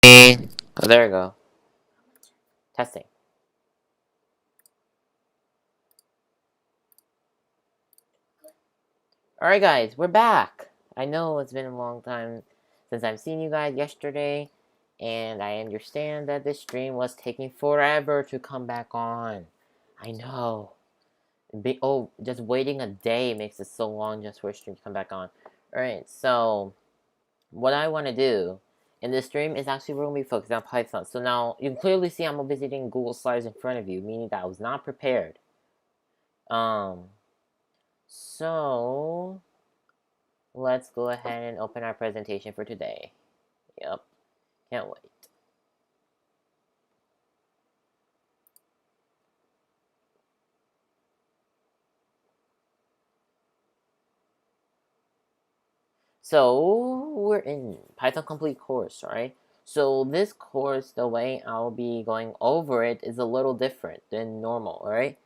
Oh, there we go. Testing. Alright guys, we're back! I know it's been a long time since I've seen you guys yesterday, and I understand that this stream was taking forever to come back on. I know. Just waiting a day makes it so long just for a stream to come back on. Alright, so what I want to do in this stream is actually we're going to be focused on Python. So now you can clearly see I'm visiting Google Slides in front of you, meaning that I was not prepared. So let's go ahead and open our presentation for today. Yep, can't wait. So we're in Python Complete course, right? So this course, the way I'll be going over it is a little different than normal, right?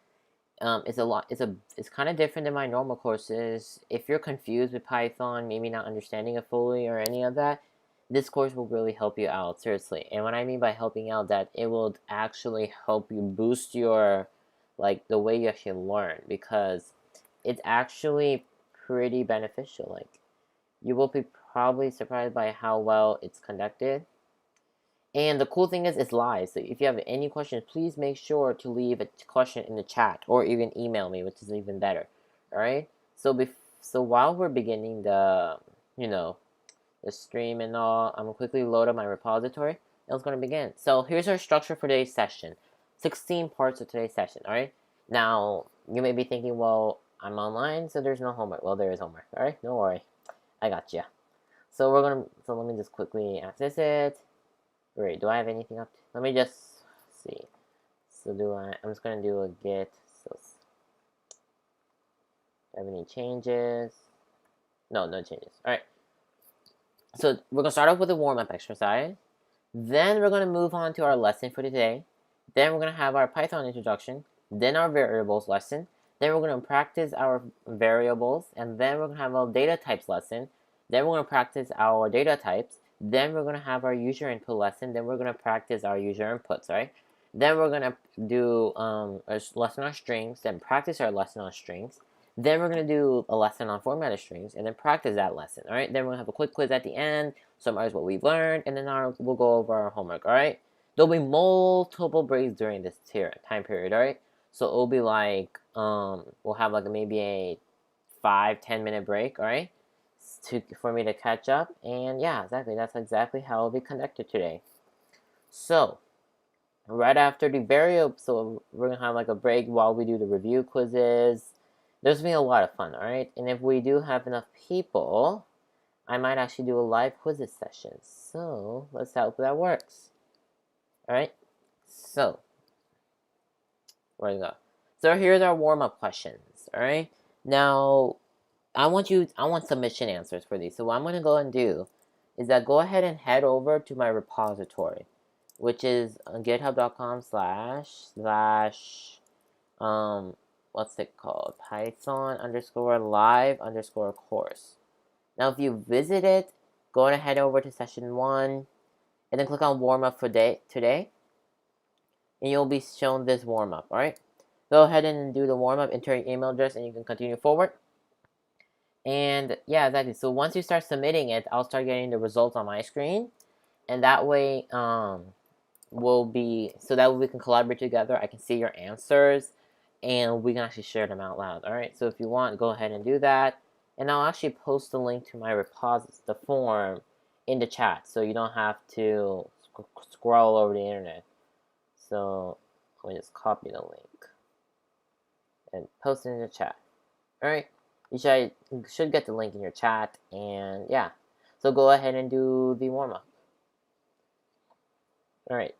It's kind of different than my normal courses. If you're confused with Python, maybe not understanding it fully or any of that, this course will really help you out, seriously. And what I mean by helping out, that it will actually help you boost your, like, the way you actually learn, because it's actually pretty beneficial. Like, you will be probably surprised by how well it's conducted. And the cool thing is it's live, so if you have any questions, please make sure to leave a question in the chat, or even email me, which is even better. Alright? So while we're beginning the stream and all, I'm gonna quickly load up my repository, and it's gonna begin. So here's our structure for today's session. 16 parts of today's session, alright? Now, you may be thinking, well, I'm online, so there's no homework. Well, there is homework, alright? Don't worry. I got you. So let me just quickly access it. Wait, do I have anything up? Let me just see. So I'm just gonna do a git. So, do I have any changes? No changes. Alright. So we're gonna start off with a warm-up exercise. Then we're gonna move on to our lesson for today. Then we're gonna have our Python introduction. Then our variables lesson. Then we're gonna practice our variables. And then we're gonna have our data types lesson. Then we're gonna practice our data types. Then we're going to have our user input lesson. Then we're going to practice our user inputs, right? Then we're going to do a lesson on strings, then practice our lesson on strings. Then we're going to do a lesson on formatted strings, and then practice that lesson, all right? Then we're going to have a quick quiz at the end, summarize what we've learned, and then we'll go over our homework, all right? There'll be multiple breaks during this time period, all right? So it'll be like, we'll have like maybe a 5-10 minute break, all right? For me to catch up, and yeah, that's exactly how it'll be conducted today. So right after the variable, so we're gonna have like a break while we do the review quizzes. There's gonna be a lot of fun, all right? And if we do have enough people, I might actually do a live quizzes session. So let's hope that works. All right, so where we go. So here's our warm-up questions. All right, now I want submission answers for these. So what I'm going to go and do is that go ahead and head over to my repository, which is github.com / what's it called? Python_live_course. Now, if you visit it, go ahead and head over to session 1, and then click on warm up for today, and you'll be shown this warm up, alright? Go ahead and do the warm up, enter your email address, and you can continue forward. And yeah, exactly. So once you start submitting it, I'll start getting the results on my screen, and that way, that way we can collaborate together. I can see your answers, and we can actually share them out loud. All right. So if you want, go ahead and do that, and I'll actually post the link to my the form, in the chat, so you don't have to scroll over the internet. So let me just copy the link and post it in the chat. All right. You should get the link in your chat, and yeah. So go ahead and do the warm-up. Alright.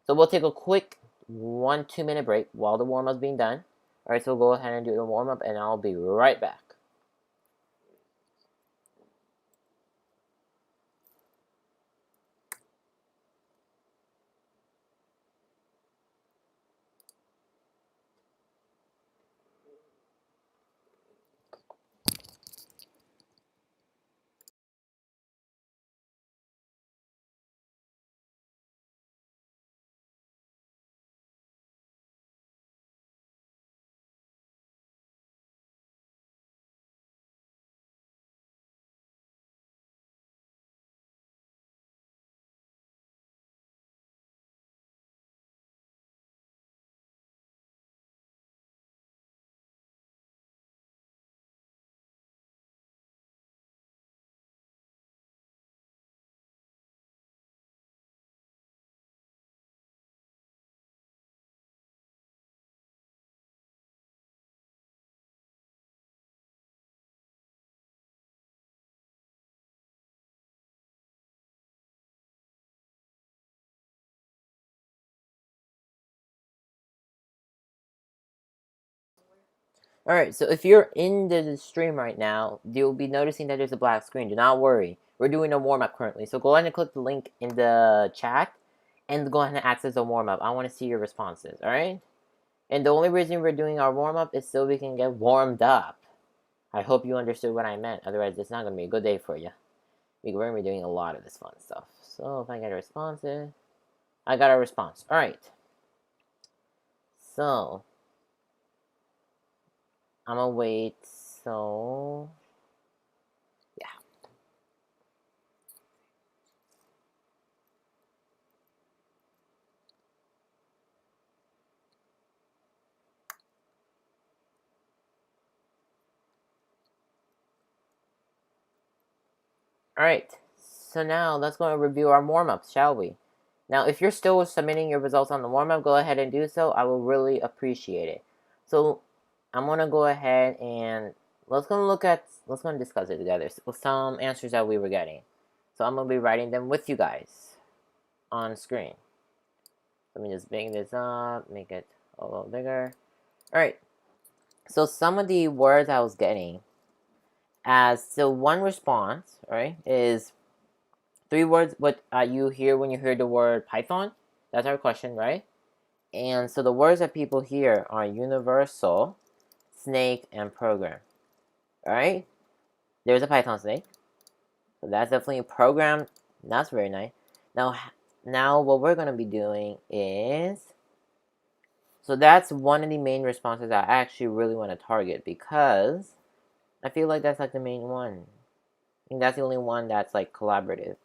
So we'll take a quick 1-2 minute break while the warm-up's being done. Alright, so go ahead and do the warm-up, and I'll be right back. Alright, so if you're in the stream right now, you'll be noticing that there's a black screen. Do not worry. We're doing a warm-up currently. So go ahead and click the link in the chat and go ahead and access the warm-up. I want to see your responses, alright? And the only reason we're doing our warm-up is so we can get warmed up. I hope you understood what I meant. Otherwise, it's not going to be a good day for you. We're going to be doing a lot of this fun stuff. So if I get a response, I got a response. Alright. So I'm gonna wait. So yeah. Alright. So now let's go and review our warm-ups, shall we? Now, if you're still submitting your results on the warm-up, go ahead and do so. I will really appreciate it. So I'm gonna go ahead and let's go and discuss it together. So some answers that we were getting. So I'm gonna be writing them with you guys on screen. Let me just bring this up, make it a little bigger. Alright. So some of the words I was getting so one response, right, is 3 words what you hear when you hear the word Python. That's our question, right? And so the words that people hear are universal, snake, and program. Alright? There's a Python snake. So that's definitely a program. That's very nice. Now what we're going to be doing is... So that's one of the main responses I actually really want to target because I feel like that's like the main one. I think that's the only one that's like collaborative.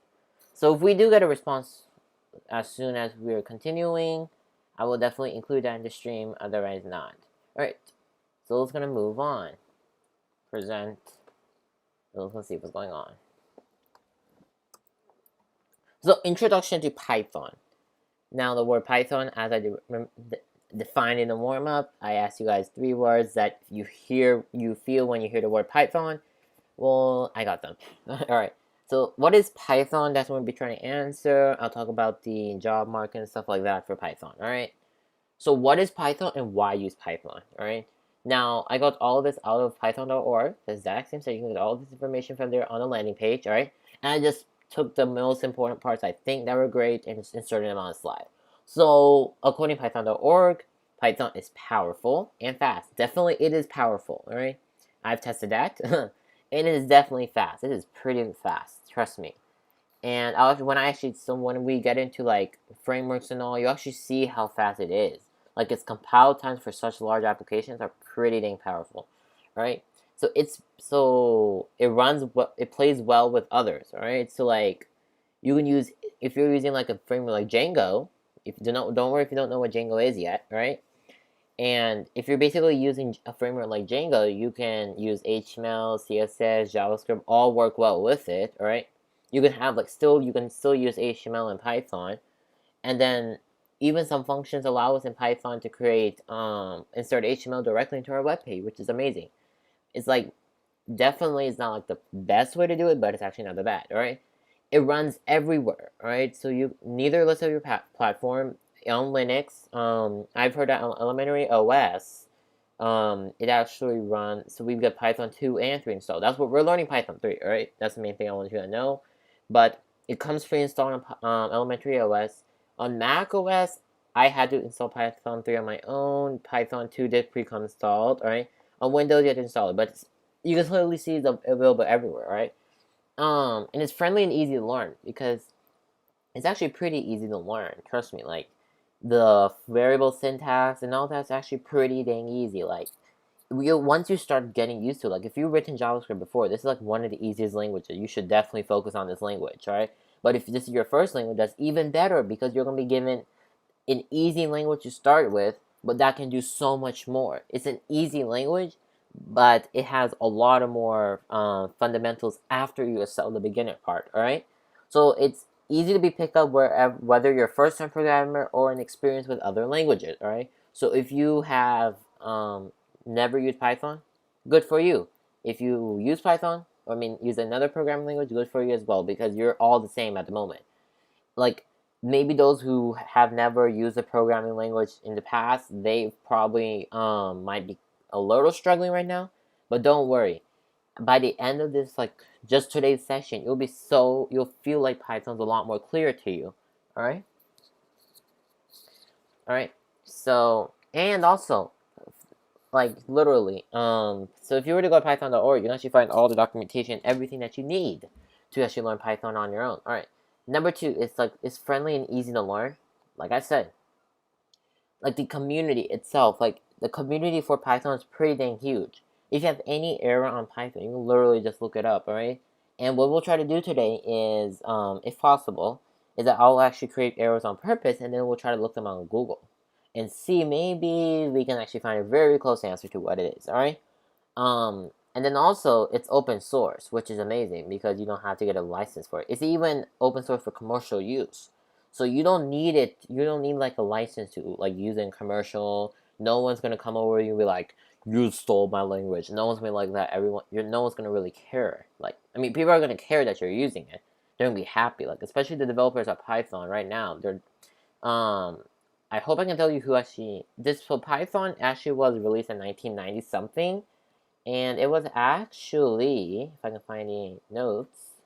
So if we do get a response as soon as we're continuing, I will definitely include that in the stream, otherwise not. Alright, so let's gonna move on. Present. Let's see what's going on. So introduction to Python. Now the word Python, as I defined in the warm-up, I asked you guys 3 words that you feel when you hear the word Python. Well, I got them. Alright, so what is Python? That's what we'll be trying to answer. I'll talk about the job market and stuff like that for Python, alright? So what is Python and why use Python, alright? Now, I got all of this out of python.org, the exact same, so you can get all this information from there on the landing page, alright? And I just took the most important parts I think that were great and just inserted them on a slide. So, according to python.org, Python is powerful and fast. Definitely, it is powerful, alright? I've tested that. It is definitely fast. It is pretty fast. Trust me. And when we get into like frameworks and all, you actually see how fast it is. Like its compile times for such large applications are pretty dang powerful, right? So it plays well with others, alright? So like you can use if you're using like a framework like Django. Don't worry if you don't know what Django is yet, right? And if you're basically using a framework like Django, you can use HTML, CSS, JavaScript, all work well with it, alright? You can have you can still use HTML and Python, and then even some functions allow us in Python to create insert HTML directly into our web page, which is amazing. It's like definitely it's not like the best way to do it, but it's actually not that bad, alright? It runs everywhere, alright? So you neither list of your platform on Linux. I've heard that on elementary OS, it actually runs. So we've got Python 2 and 3 installed. That's what we're learning, Python 3. All right, that's the main thing I want you to know. But it comes pre-installed on elementary OS. On Mac OS, I had to install Python 3 on my own. Python 2 did pre-come installed. All right, on Windows you have to install it, but you can clearly see it's available everywhere. All right, and it's friendly and easy to learn because it's actually pretty easy to learn. Trust me, like the variable syntax and all that's actually pretty dang easy. Like once you start getting used to it, like if you've written JavaScript before, this is like one of the easiest languages. You should definitely focus on this language, right? But if this is your first language, that's even better because you're gonna be given an easy language to start with, but that can do so much more. It's an easy language, but it has a lot of more fundamentals after you excel the beginner part, alright? So it's easy to be picked up whether you're a first-time programmer or an experience with other languages, alright? So if you have never used Python, good for you. If you use Python, use another programming language, good for you as well, because you're all the same at the moment. Like, maybe those who have never used a programming language in the past, they probably might be a little struggling right now, but don't worry. By the end of this, like just today's session, you'll feel like Python's a lot more clear to you. All right. All right. So, and also, like literally, so if you were to go to python.org, you can actually find all the documentation, everything that you need to actually learn Python on your own. All right. Number 2, it's friendly and easy to learn. Like I said, like the community itself, like the community for Python is pretty dang huge. If you have any error on Python, you can literally just look it up, alright? And what we'll try to do today is, if possible, is that I'll actually create errors on purpose, and then we'll try to look them on Google and see maybe we can actually find a very close answer to what it is, alright? And then also, it's open source, which is amazing because you don't have to get a license for it. It's even open source for commercial use. So you don't need it. You don't need like a license to like use it in commercial. No one's gonna come over you and be like, "You stole my language." No one's gonna be like that. No one's gonna really care. Like, I mean, people are gonna care that you're using it. They're gonna be happy. Like, especially the developers at Python right now. I hope I can tell you who actually this. So Python actually was released in 1990 something, and it was actually, if I can find any notes,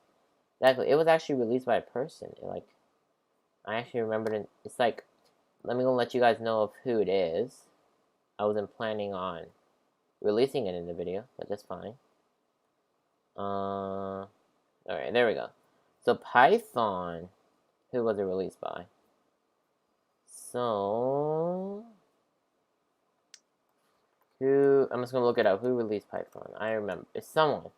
exactly, it was actually released by a person. Like, I actually remembered it. It's like, let me go let you guys know of who it is. I wasn't planning on releasing it in the video, but that's fine. Alright, there we go. So Python, who was it released by? So, I'm just gonna look it up. Who released Python? I remember. It's someone.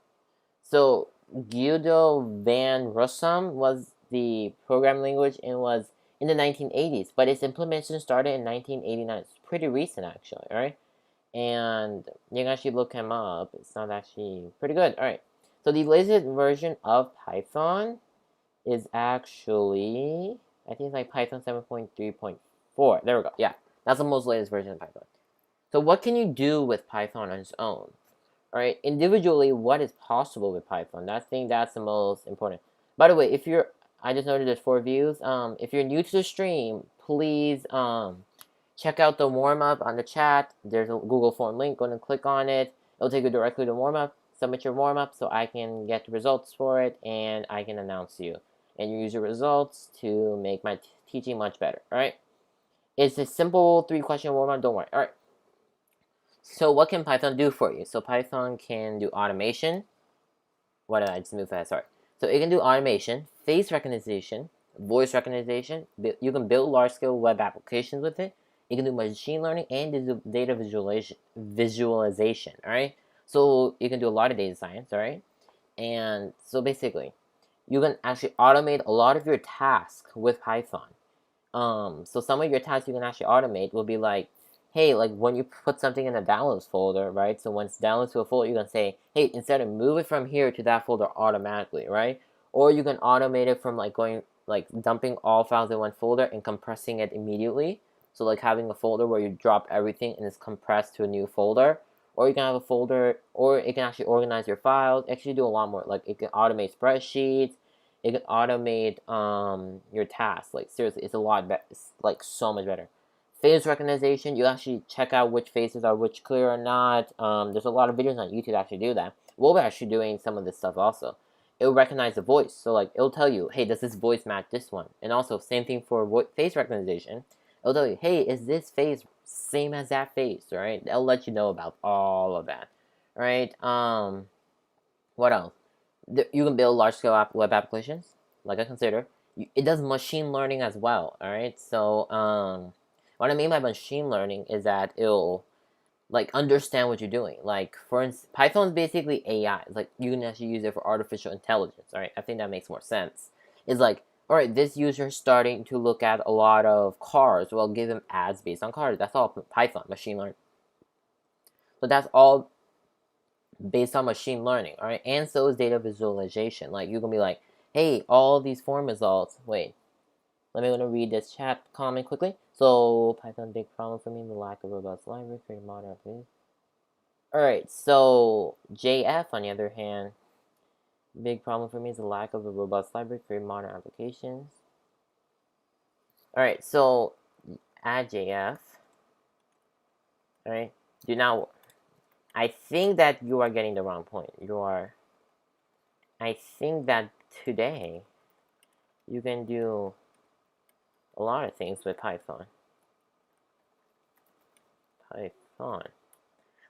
So, Guido van Rossum was the programming language and was in the 1980s, but its implementation started in 1989. It's pretty recent, actually, alright? And you can actually look him up. It's not actually pretty good. Alright, so the latest version of Python is actually, I think it's like Python 7.3.4. There we go. Yeah, that's the most latest version of Python. So what can you do with Python on its own? Alright, individually, what is possible with Python? I think that's the most important. By the way, I just noted there's 4 views. If you're new to the stream, please, check out the warm-up on the chat. There's a Google form link. Go and click on it. It'll take you directly to warm-up. Submit your warm-up so I can get the results for it, and I can announce you. And you use your results to make my teaching much better, alright? It's a simple 3-question warm-up, don't worry. Alright. So what can Python do for you? So Python can do automation. What did I just move fast? Sorry. So it can do automation, face recognition, voice recognition. You can build large-scale web applications with it. It can do machine learning and data visualization. All right. So you can do a lot of data science. All right. And so basically, you can actually automate a lot of your tasks with Python. So some of your tasks you can actually automate will be like, hey, like when you put something in a downloads folder, right? So when it's downloads to a folder, you can say, hey, instead of move it from here to that folder automatically, right? Or you can automate it from like dumping all files in one folder and compressing it immediately. So like having a folder where you drop everything and it's compressed to a new folder. Or you can have a folder, or it can actually organize your files. Actually do a lot more. Like it can automate spreadsheets. It can automate your tasks. Like seriously, it's a lot better. It's like so much better. Face recognition, you actually check out which faces are which clear or not. There's a lot of videos on YouTube to actually do that. We'll be actually doing some of this stuff also. It'll recognize the voice. So like it'll tell you, hey, does this voice match this one? And also same thing for face recognition. It'll tell you, hey, is this face same as that face, right? It'll let you know about all of that, right? What else? You can build large-scale web applications, like I consider. It does machine learning as well, all right? So, what I mean by machine learning is that it'll, like, understand what you're doing. Like, for instance, Python's basically AI. It's like, you can actually use it for artificial intelligence, all right? I think that makes more sense. It's like, all right, this user is starting to look at a lot of cars. Well, give them ads based on cars. That's all Python, machine learning. So that's all based on machine learning, all right? And so is data visualization. Like, you can be like, hey, all these form results. Wait, let me gonna read this chat comment quickly. So, Python, big problem for me, the lack of robust library for modern applications. All right, so JF, on the other hand, big problem for me is the lack of a robust library for modern applications. All right, so add JF. All right, do not I think that you are getting the wrong point. I think that today you can do a lot of things with Python.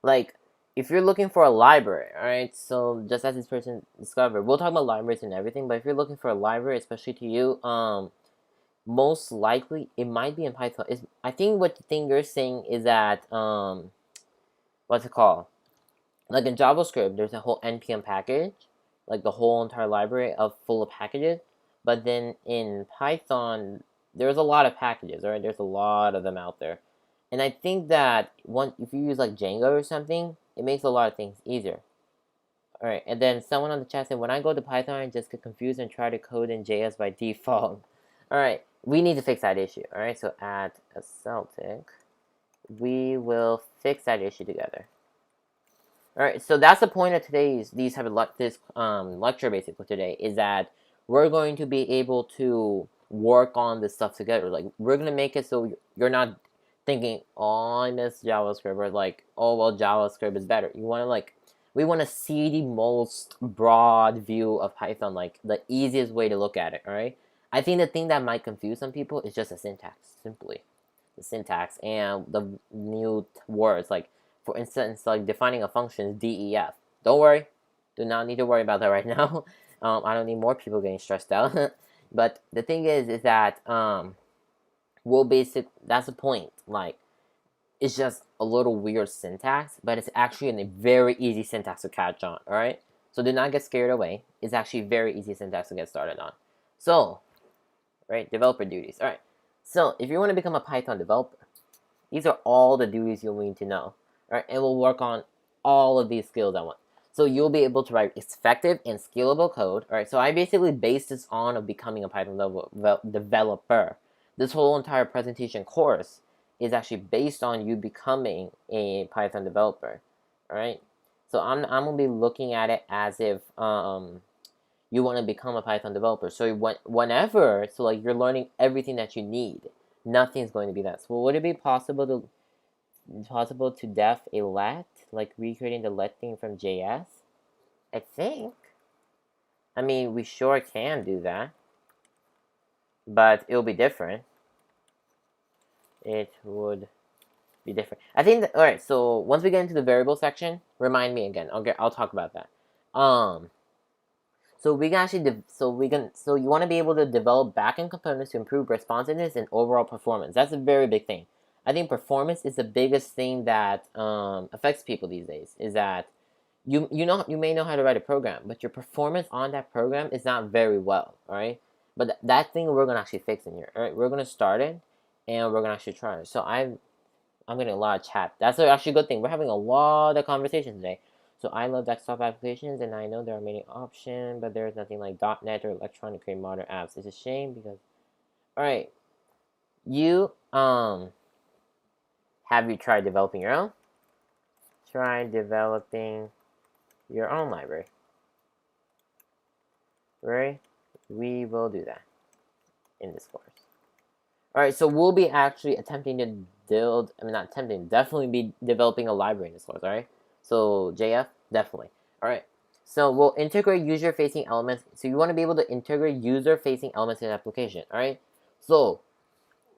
Like, if you're looking for a library, alright, so just as this person discovered, we'll talk about libraries and everything, but if you're looking for a library, especially to you, most likely it might be in Python. I think what the thing you're saying is that, what's it called? Like in JavaScript, there's a whole npm package, like the whole entire library of full of packages. But then in Python, there's a lot of packages, right? There's a lot of them out there. And I think that if you use like Django or something, it makes a lot of things easier. Alright, and then someone on the chat said, when I go to Python, I just get confused and try to code in JS by default. Alright, we need to fix that issue. Alright, so at a Celtic, we will fix that issue together. Alright, so that's the point of this lecture basically today, is that we're going to be able to work on this stuff together. Like, we're going to make it so you're not thinking, oh, I miss JavaScript, or like, oh, well, JavaScript is better. We want to see the most broad view of Python, like the easiest way to look at it, alright? I think the thing that might confuse some people is just the syntax, simply. The syntax and the new words, like, for instance, like defining a function is def. Don't worry. Do not need to worry about that right now. I don't need more people getting stressed out. But the thing is that, that's the point. Like, it's just a little weird syntax, but it's actually a very easy syntax to catch on, alright? So do not get scared away. It's actually very easy syntax to get started on. So, right, developer duties. Alright, so if you want to become a Python developer, these are all the duties you'll need to know. Right, and we'll work on all of these skills at once. So you'll be able to write effective and scalable code. All right, so I basically based this on of becoming a Python developer. This whole entire presentation course is actually based on you becoming a Python developer. All right, so I'm gonna be looking at it as if you want to become a Python developer. So whenever, so like you're learning everything that you need. Nothing's going to be that. So would it be possible to def a let, like recreating the let thing from JS? I think. I mean, we sure can do that, but it'll be different. It would be different. I think all right. So once we get into the variable section, remind me again. I'll talk about that. So we can actually so you want to be able to develop backend components to improve responsiveness and overall performance. That's a very big thing. I think performance is the biggest thing that affects people these days. Is that you may know how to write a program, but your performance on that program is not very well. All right, but that thing we're gonna actually fix in here. All right, we're gonna start it, and we're gonna actually try it. So I'm getting a lot of chat. That's actually a good thing. We're having a lot of conversations today. So I love desktop applications, and I know there are many options, but there's nothing like .NET or Electron to create modern apps. It's a shame because, all right, you have you tried developing your own? Try developing your own library. Right? We will do that in this course. All right, so we'll be actually attempting to build. I mean, not attempting. Definitely be developing a library in this course. All right. So JF, definitely. All right. So we'll integrate user-facing elements. So you want to be able to integrate user-facing elements in an application. All right. So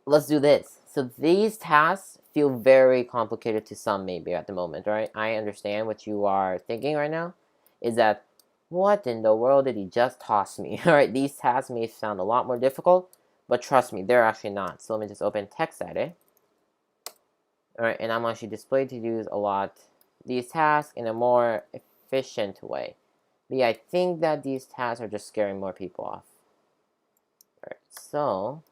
let's do this. So these tasks feel very complicated to some maybe at the moment. All right. I understand what you are thinking right now. Is that what in the world did he just toss me? All right. These tasks may sound a lot more difficult, but trust me, they're actually not. So let me just open TextEdit. All right, and I'm actually displayed to use a lot these tasks in a more efficient way. But yeah, I think that these tasks are just scaring more people off. All right, so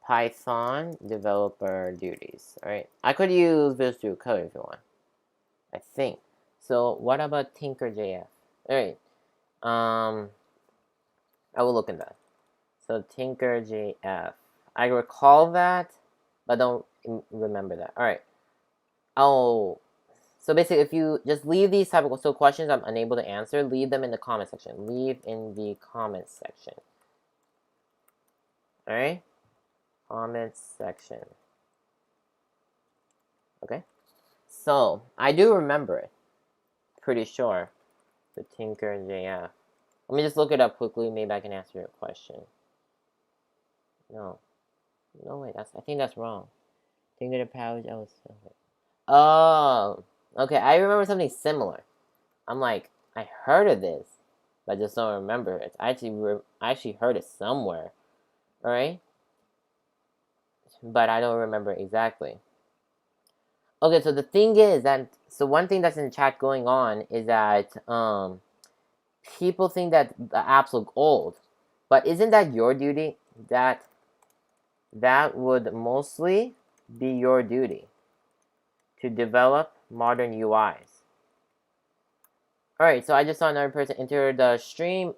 Python developer duties. All right, I could use Visual Studio Code if you want. I think. So what about Tinker.js? All right, I will look in that. So Tinker.js. I recall that, but don't remember that. All right. Oh, so basically, if you just leave these type of questions I'm unable to answer, leave them in the comment section. Leave in the comment section. All right. Comment section. Okay. So I do remember it. pretty sure. The Tinker JF. Let me just look it up quickly. Maybe I can answer your question. No. No, wait. I think that's wrong. Tinker the pouch. Oh. Okay, I remember something similar. I'm like, I heard of this, but I just don't remember it. I actually heard it somewhere. Alright? But I don't remember exactly. Okay, so the thing is that, so one thing that's in the chat going on is that people think that the apps look old, but isn't that your duty? That would mostly be your duty to develop modern UIs. Alright, so I just saw another person enter the stream.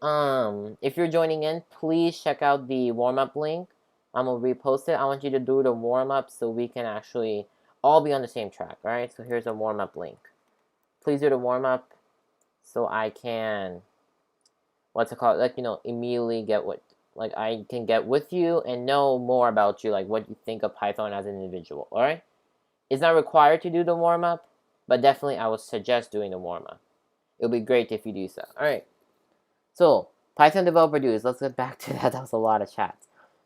If you're joining in, please check out the warm-up link. I'm gonna repost it. I want you to do the warm-up so we can actually all be on the same track. Alright, so here's a warm-up link. Please do the warm-up so I can, what's it called, like, you know, immediately get what, like, I can get with you and know more about you, like what you think of Python as an individual. Alright, it's not required to do the warm-up, but definitely I would suggest doing the warm-up. It'll be great if you do so. Alright, so Python developer duties. Let's get back to that. That was a lot of chats.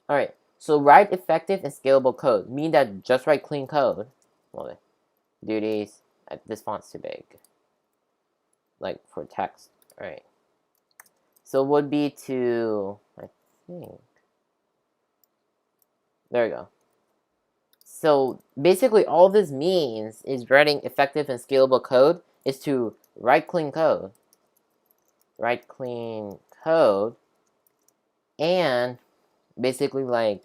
Alright, so write effective and scalable code. Mean that just write clean code. Well, duties. This font's too big. Like for text. Alright. So would be to, I think. There we go. So basically all this means is writing effective and scalable code is to write clean code. Write clean code and basically like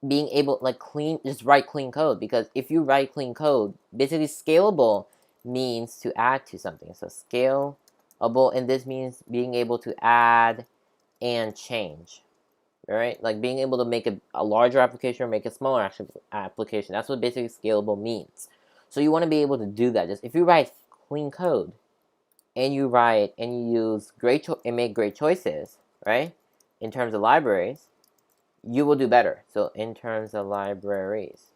being able, like, just write clean code, because if you write clean code, basically scalable means to add to something. So scalable, and this means being able to add and change. Alright, like being able to make a larger application or make a smaller application. That's what basically scalable means. So you want to be able to do that. Just if you write clean code and you write and you use and make great choices, right? In terms of libraries, you will do better. So in terms of libraries,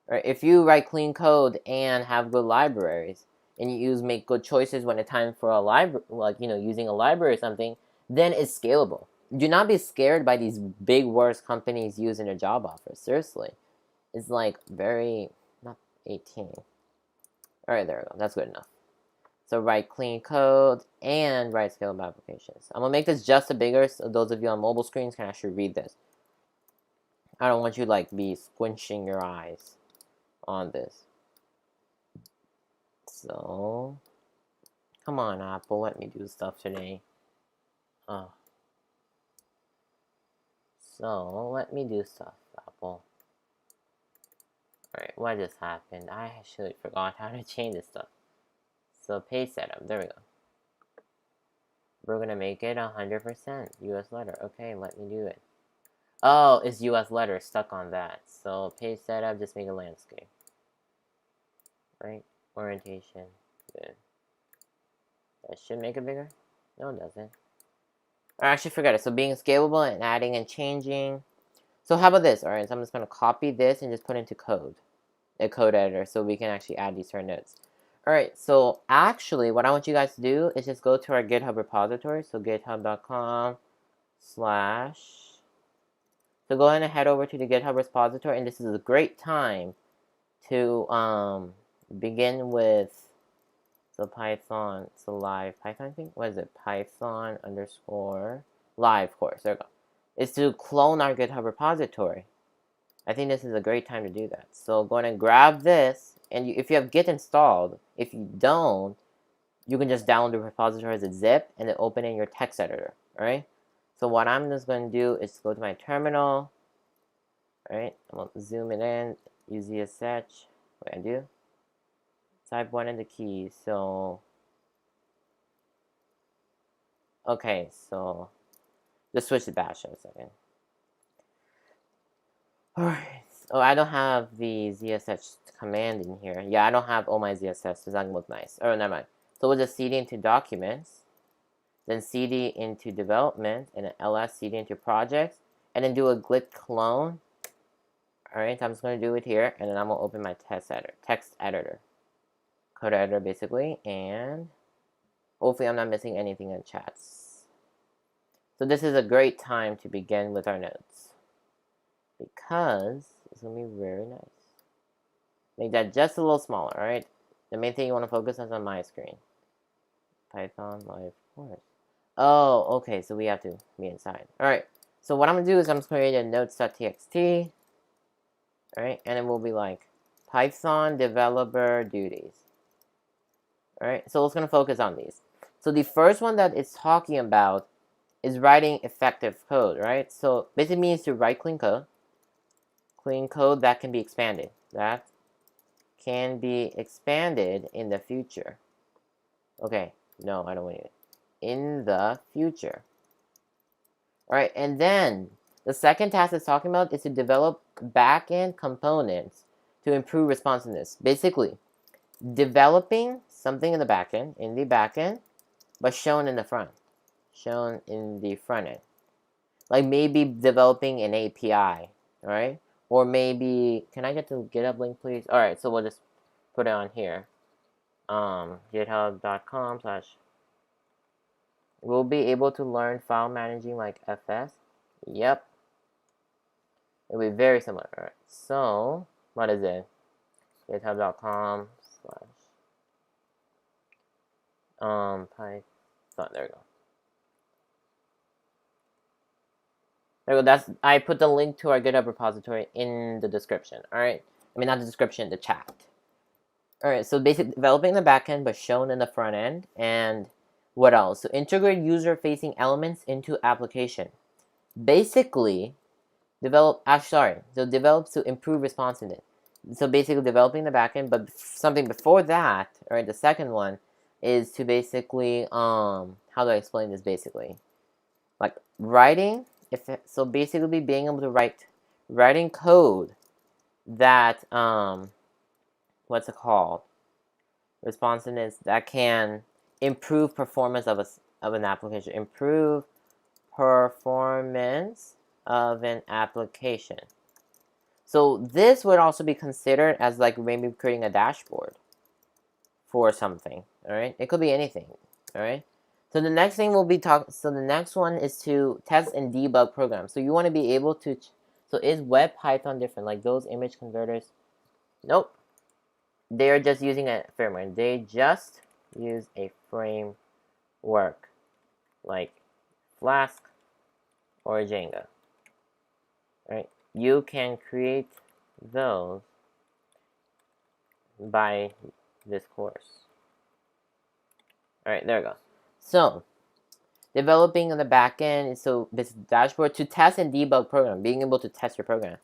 right? If you write clean code and have good libraries, and you make good choices when it's time for a library, like, you know, using a library or something, then it's scalable. Do not be scared by these big words companies use in their job offers. Seriously, it's like very, not 18. All right, there we go. That's good enough. So write clean code and write scalable applications. I'm gonna make this just a bigger so those of you on mobile screens can actually read this. I don't want you like be squinching your eyes on this. So come on, Apple, let me do stuff today. Oh. So let me do stuff, Apple. Alright, what just happened? I actually forgot how to change this stuff. So page setup, there we go. We're gonna make it 100% US letter. Okay, let me do it. Oh, it's US letter, stuck on that. So page setup, just make a landscape. Right? Orientation. Good. That should make it bigger? No, it doesn't. I actually forgot it. So being scalable and adding and changing. So how about this? Alright, so I'm just gonna copy this and just put it into code. A code editor, so we can actually add these to our notes. Alright, so actually what I want you guys to do is just go to our GitHub repository. So github.com/. So go ahead and head over to the GitHub repository, and this is a great time to begin with, so Python, so live Python thing. What is it? Python _ live course. There we go. Is to clone our GitHub repository. I think this is a great time to do that. So go ahead and grab this, and if you have Git installed, if you don't, you can just download the repository as a zip and then open it in your text editor. Alright? So what I'm just going to do is go to my terminal. Alright? I'm going to zoom it in, use ZSH. What I do? Type 1 in the keys. So, okay, so just switch to bash in a second. Alright, so I don't have the ZSH command in here. Yeah, I don't have all my ZSH, so it's not gonna look nice. Oh, never mind. So we'll just cd into documents, then cd into development, and then ls cd into projects, and then do a git clone. Alright, I'm just gonna do it here, and then I'm gonna open my text editor. code editor basically, and hopefully I'm not missing anything in chats. So this is a great time to begin with our notes because it's gonna be very nice. Make that just a little smaller, alright? The main thing you want to focus on my screen. Python live course. Oh, okay, so we have to be inside. Alright, so what I'm gonna do is I'm just gonna create a notes.txt. Alright, and it will be like Python developer duties. Alright, so it's gonna focus on these. So the first one that it's talking about is writing effective code, right? So basically means to write clean code that can be expanded. That can be expanded in the future. Okay, no, I don't want it. In the future. Alright, and then the second task it's talking about is to develop backend components to improve responsiveness. Basically, developing something in the backend, but shown in the front. Shown in the front end. Like maybe developing an API, alright? Or maybe, can I get the GitHub link, please? Alright, so we'll just put it on here. GitHub.com/ we'll be able to learn file managing like FS. Yep. It'll be very similar. Alright, so what is it? GitHub.com/ Python. There we go. There we go. I put the link to our GitHub repository in the description. Alright. I mean not the description, the chat. Alright, so basically developing the backend but shown in the front end. And what else? So integrate user-facing elements into application. Basically, develop to improve responsiveness. So basically developing the backend, but something before that, alright, the second one is to basically, how do I explain this basically? Like writing, so basically being able to writing code that, what's it called? Responsiveness that can improve performance of an application. Improve performance of an application. So this would also be considered as like maybe creating a dashboard for something. All right, it could be anything. All right. So the next thing we'll be talking. So the next one is to test and debug programs. So you want to be able to. So is web Python different? Like those image converters? Nope. They are just using a framework. They just use a framework like Flask or Django. Right? You can create those by this course. Alright, there we go. So, developing on the back end, so this dashboard to test and debug program, being able to test your program.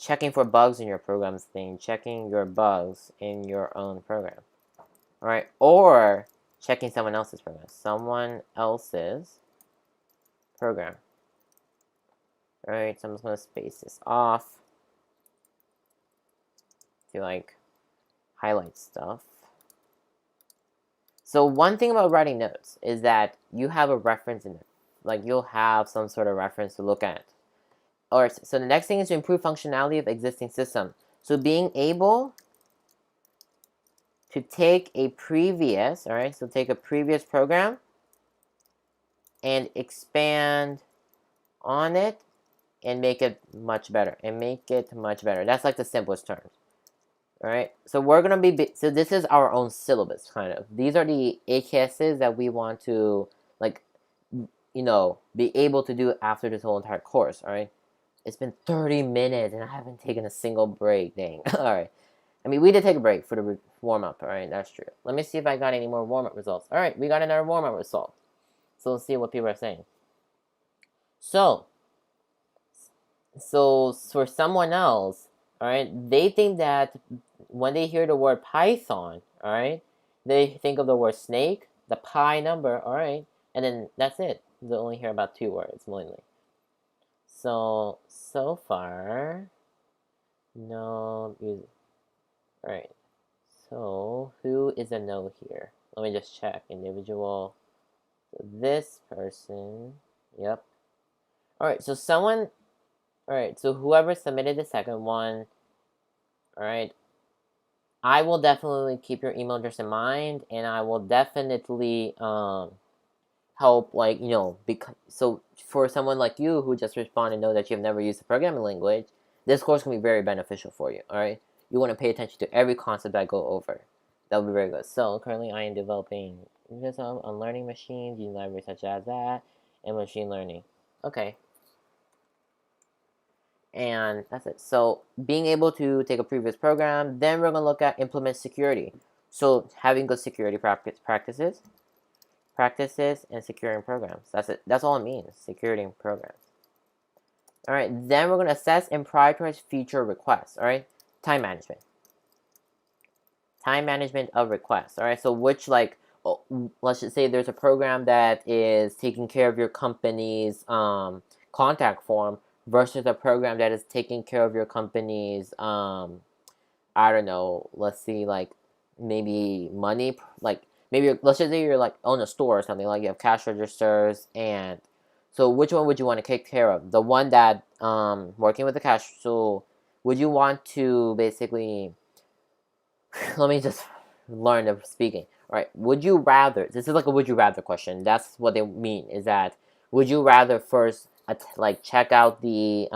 Checking for bugs in your program's thing, checking your bugs in your own program. Alright, or checking someone else's program. Someone else's program. Alright, so I'm just going to space this off to like highlight stuff. So one thing about writing notes is that you have a reference in it. Like you'll have some sort of reference to look at. Or so the next thing is to improve functionality of existing system. So being able to take a previous, alright, so take a previous program and expand on it and make it much better. That's like the simplest terms. Alright, so we're going to be, so this is our own syllabus, kind of. These are the AKSs that we want to, like, you know, be able to do after this whole entire course, alright? It's been 30 minutes and I haven't taken a single break, dang. Alright, I mean, we did take a break for the warm-up, alright, that's true. Let me see if I got any more warm-up results. Alright, we got another warm-up result. So let's see what people are saying. So for someone else, alright, they think that when they hear the word Python, alright, they think of the word snake, the pi number, alright, and then that's it. They only hear about 2 words, mainly. So far, no music. Alright, so who is a no here? Let me just check. Individual. So this person, yep. Alright, so someone, alright, so whoever submitted the second one, alright, I will definitely keep your email address in mind, and I will definitely help, like, because so for someone like you who just responded, know that you've never used a programming language, this course can be very beneficial for you. All right, you want to pay attention to every concept I go over. That will be very good. So currently, I am developing this on learning machines using libraries such as that and machine learning. Okay. And that's it. So being able to take a previous program, then we're going to look at implement security. So having good security practices, and securing programs. That's it. That's all it means, security programs. All right, then we're going to assess and prioritize feature requests. All right, time management. Time management of requests. All right, so which, like, let's just say there's a program that is taking care of your company's contact form versus a program that is taking care of your company's I don't know, let's see, like, maybe money, like, maybe, let's just say you're, like, own a store or something, like, you have cash registers, and so which one would you want to take care of? The one that, working with the cash, so would you want to basically, let me just learn of speaking, all right, would you rather, this is like a would you rather question, that's what they mean, is that, would you rather first, like, check out the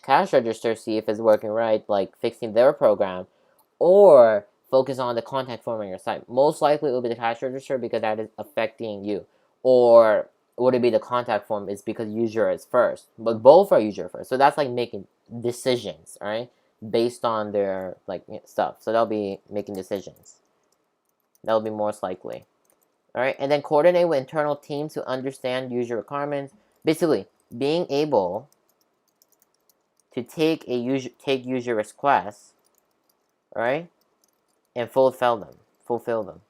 cash register, see if it's working right, like, fixing their program, or focus on the contact form on your site? Most likely it will be the cash register because that is affecting you. Or would it be the contact form is because user is first? But both are user first. So that's like making decisions, all right? Based on their like stuff. So they'll be making decisions. That'll be most likely. All right, and then coordinate with internal teams to understand user requirements. Basically, being able to take user requests, right, and fulfill them.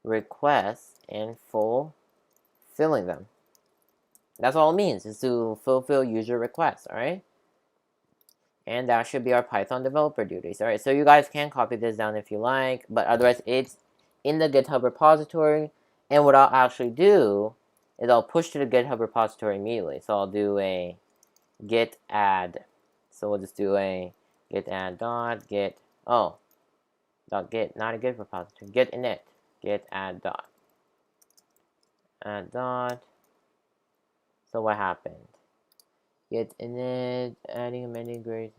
Requests and fulfilling them. That's all it means, is to fulfill user requests, all right? And that should be our Python developer duties, all right? So you guys can copy this down if you like, but otherwise it's in the GitHub repository. And what I'll actually do is I'll push to the GitHub repository immediately. So I'll do a git add. So we'll just do a git add dot git, dot git, not a git repository, git init, git add dot. So what happened? Git init, adding amending grades.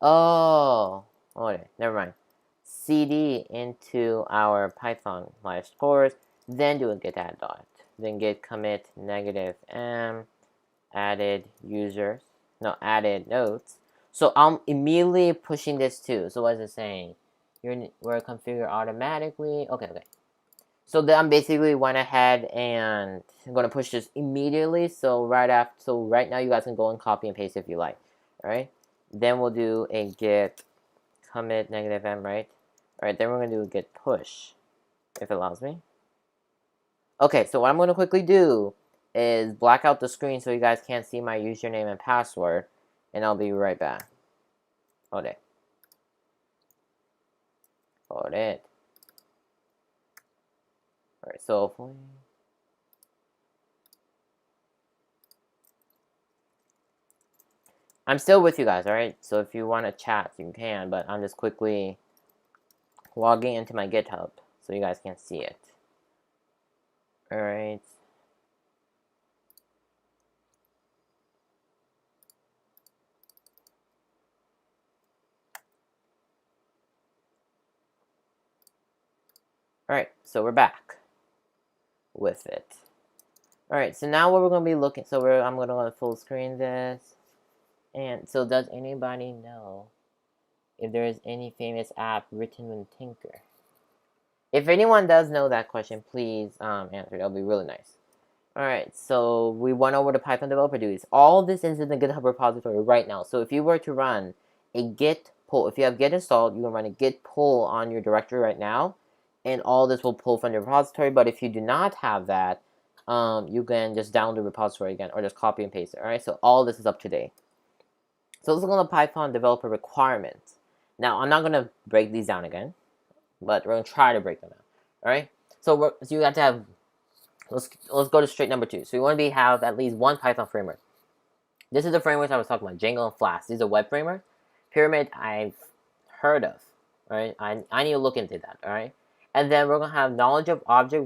Oh, okay, never mind. CD into our Python live scores, then do a git add dot. Then git commit -m, added users, no, added notes. So I'm immediately pushing this too. So what is it saying? We're configured automatically. Okay. So then I'm basically went ahead and I'm gonna push this immediately. So right now you guys can go and copy and paste if you like. Alright. Then we'll do a git commit -m, right? Alright, then we're gonna do a git push, if it allows me. Okay, so what I'm gonna quickly do is black out the screen so you guys can't see my username and password, and I'll be right back. Hold it. Alright, so hopefully. I'm still with you guys, alright? So if you want to chat, you can, but I'm just quickly logging into my GitHub so you guys can see it. Alright. Alright, so we're back with it. Alright, so now what we're going to be looking, so I'm going to full screen this. And so does anybody know if there is any famous app written with Tinker? If anyone does know that question, please answer. That'll be really nice. Alright, so we went over the Python developer duties. All this is in the GitHub repository right now. So if you were to run a git pull, if you have git installed, you can run a git pull on your directory right now, and all this will pull from the repository. But if you do not have that, you can just download the repository again, or just copy and paste it. Alright, so all this is up to date. So let's look at the Python developer requirements. Now, I'm not going to break these down again, but we're going to try to break them down. Alright, so you have to have, let's go to straight number 2. So you want to have at least one Python framework. This is the frameworks I was talking about, Django and Flask. These are web frameworks. Pyramid, I've heard of. Alright, I need to look into that, alright? And then we're going to have knowledge of object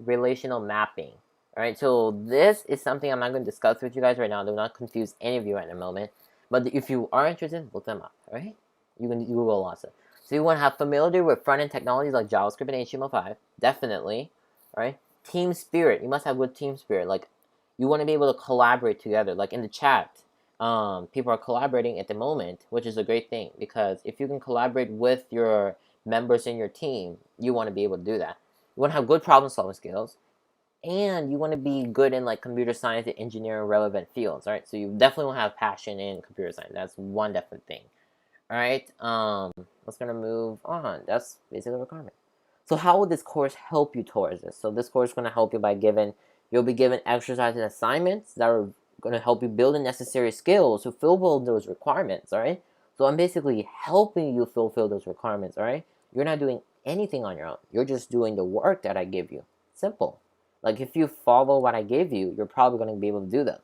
relational mapping. Alright, so this is something I'm not going to discuss with you guys right now. Do not confuse any of you at the moment. But if you are interested, look them up, alright? You can Google lots of. So you want to have familiarity with front-end technologies like JavaScript and HTML5. Definitely, alright? Team spirit. You must have good team spirit. Like, you want to be able to collaborate together. Like in the chat, people are collaborating at the moment, which is a great thing, because if you can collaborate with your members in your team, you want to be able to do that. You want to have good problem solving skills, and you want to be good in like computer science and engineering relevant fields. All right, so you definitely want to have passion in computer science. That's one definite thing. All right, let's gonna move on. That's basically the requirement. So how will this course help you towards this? So this course is gonna help you by you'll be given exercises and assignments that are going to help you build the necessary skills to fulfill those requirements, all right? So I'm basically helping you fulfill those requirements, all right? You're not doing anything on your own. You're just doing the work that I give you. Simple. Like, if you follow what I give you, you're probably going to be able to do them.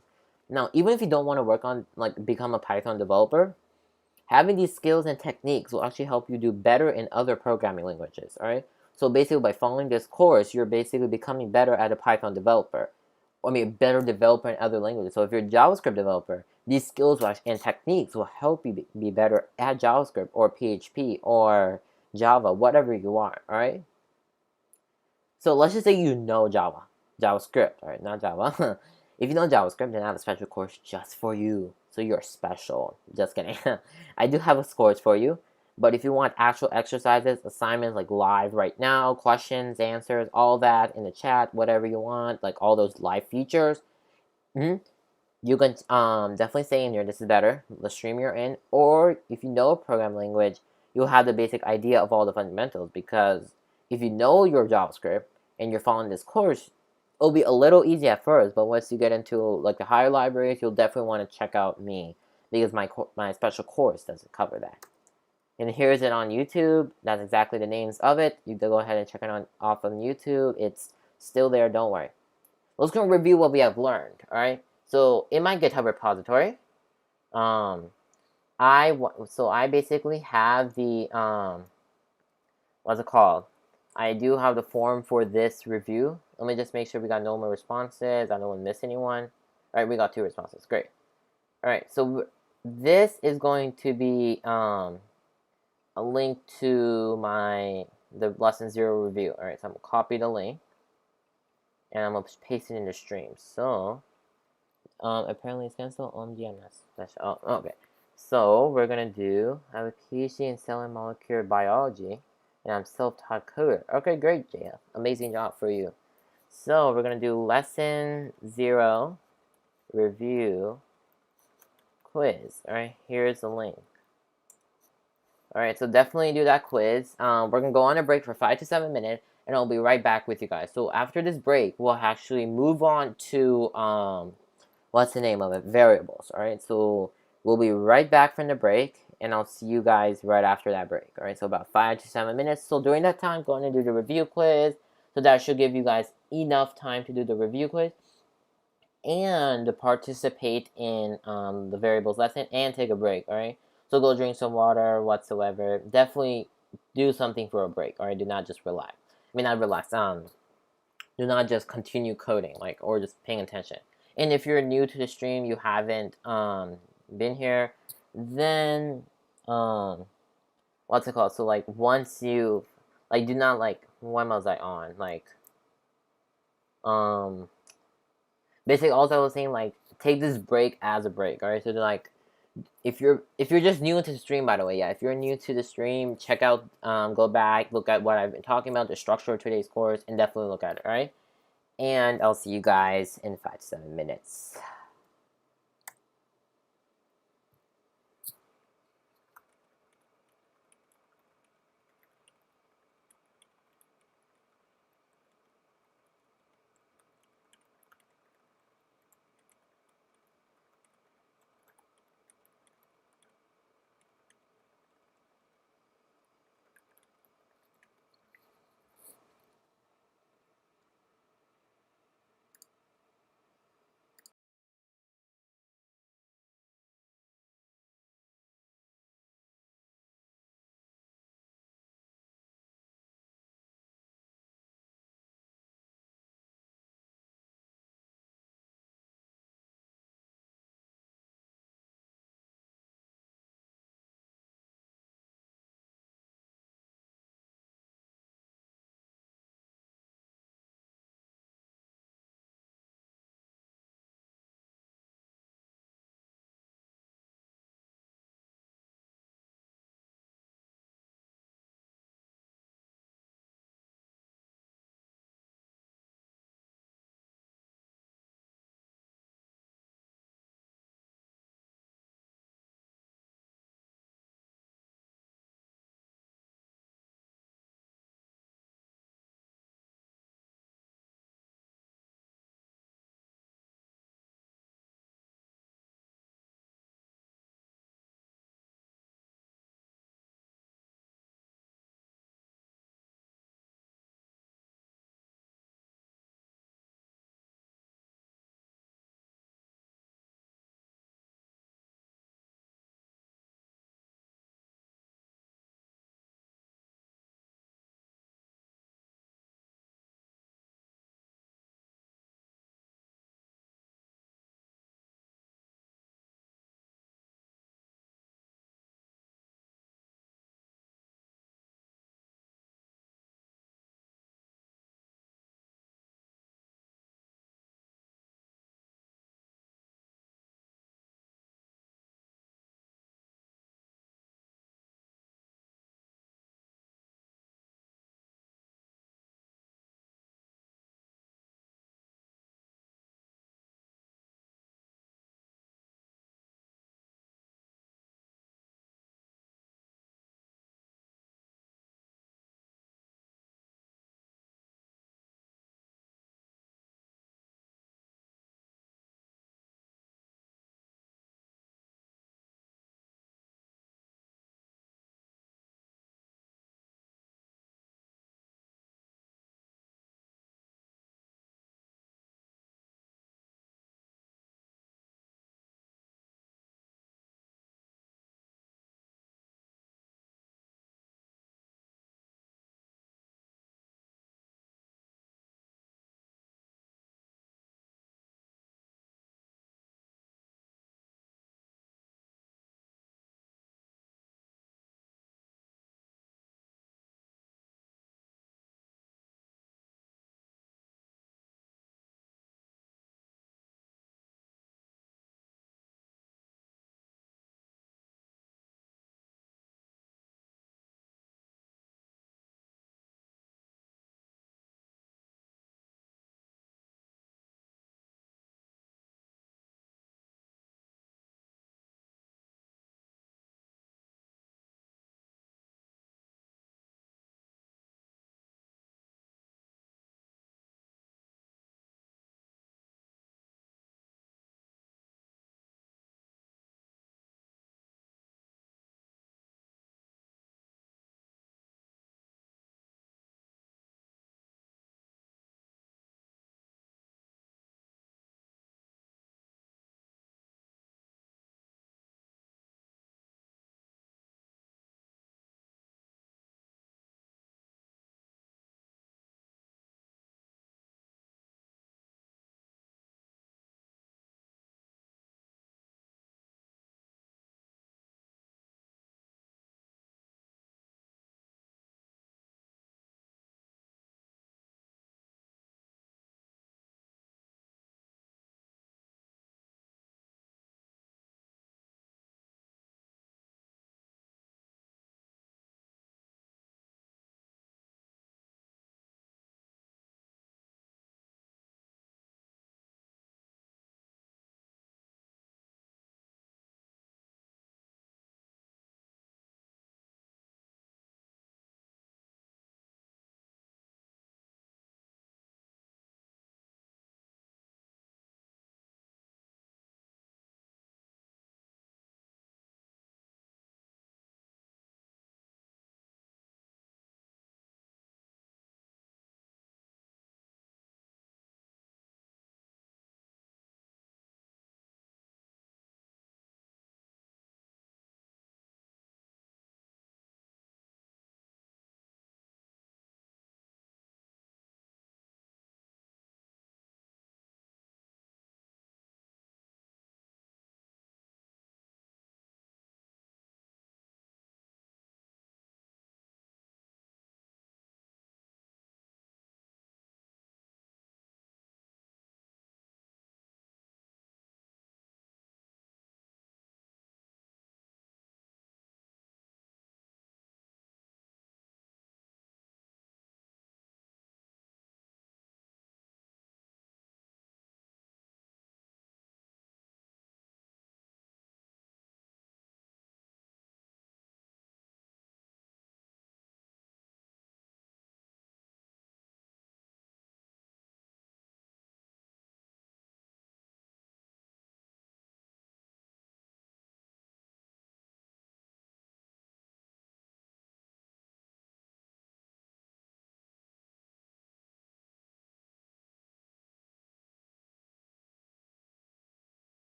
Now, even if you don't want to work on, like, become a Python developer, having these skills and techniques will actually help you do better in other programming languages, all right? So basically, by following this course, you're basically becoming better at a Python developer. I mean, a better developer in other languages. So if you're a JavaScript developer, these skills and techniques will help you be better at JavaScript or PHP or Java, whatever you are, all right? So let's just say you know JavaScript, all right, not Java. If you know JavaScript, then I have a special course just for you. So you're special. Just kidding. I do have a course for you. But if you want actual exercises, assignments like live right now, questions, answers, all that in the chat, whatever you want, like all those live features, you can definitely say in here, this is better, the stream you're in. Or if you know a program language, you'll have the basic idea of all the fundamentals. Because if you know your JavaScript and you're following this course, it'll be a little easy at first, but once you get into like the higher libraries, you'll definitely want to check out me, because my special course doesn't cover that. And here's it on YouTube. That's exactly the names of it. You can go ahead and check it off on YouTube. It's still there, don't worry. Let's go review what we have learned, all right? So in my GitHub repository, I basically have the, what's it called? I do have the form for this review. Let me just make sure we got no more responses. I don't want to miss anyone. All right, we got 2 responses. Great. All right, so this is going to be a link to the lesson 0 review. All right, so I'm gonna copy the link and I'm gonna paste it in the stream. So apparently it's canceled on DNS special. Oh, okay. So we're gonna do, I have a PhD in cell and molecular biology, and I'm self-taught coder. Okay, great, JF. Amazing job for you. So we're gonna do lesson 0 review quiz. All right, here's the link. All right, so definitely do that quiz. We're gonna go on a break for 5 to 7 minutes, and I'll be right back with you guys. So after this break, we'll actually move on to what's the name of it? Variables. All right, so we'll be right back from the break, and I'll see you guys right after that break. All right, so about 5 to 7 minutes. So during that time, go on and do the review quiz. So that should give you guys enough time to do the review quiz and participate in the variables lesson and take a break. All right, so go drink some water whatsoever. Definitely do something for a break. All right, do not just relax. I mean, not relax. Do not just continue coding, like, or just paying attention. And if you're new to the stream, you haven't been here, then what's it called? So like once you like, do not like, when was I on? Like basically also I was saying, like, take this break as a break. All right, so like if you're just new to the stream, by the way, yeah, if you're new to the stream, check out go back, look at what I've been talking about, the structure of today's course, and definitely look at it. All right, and I'll see you guys in 5 to 7 minutes.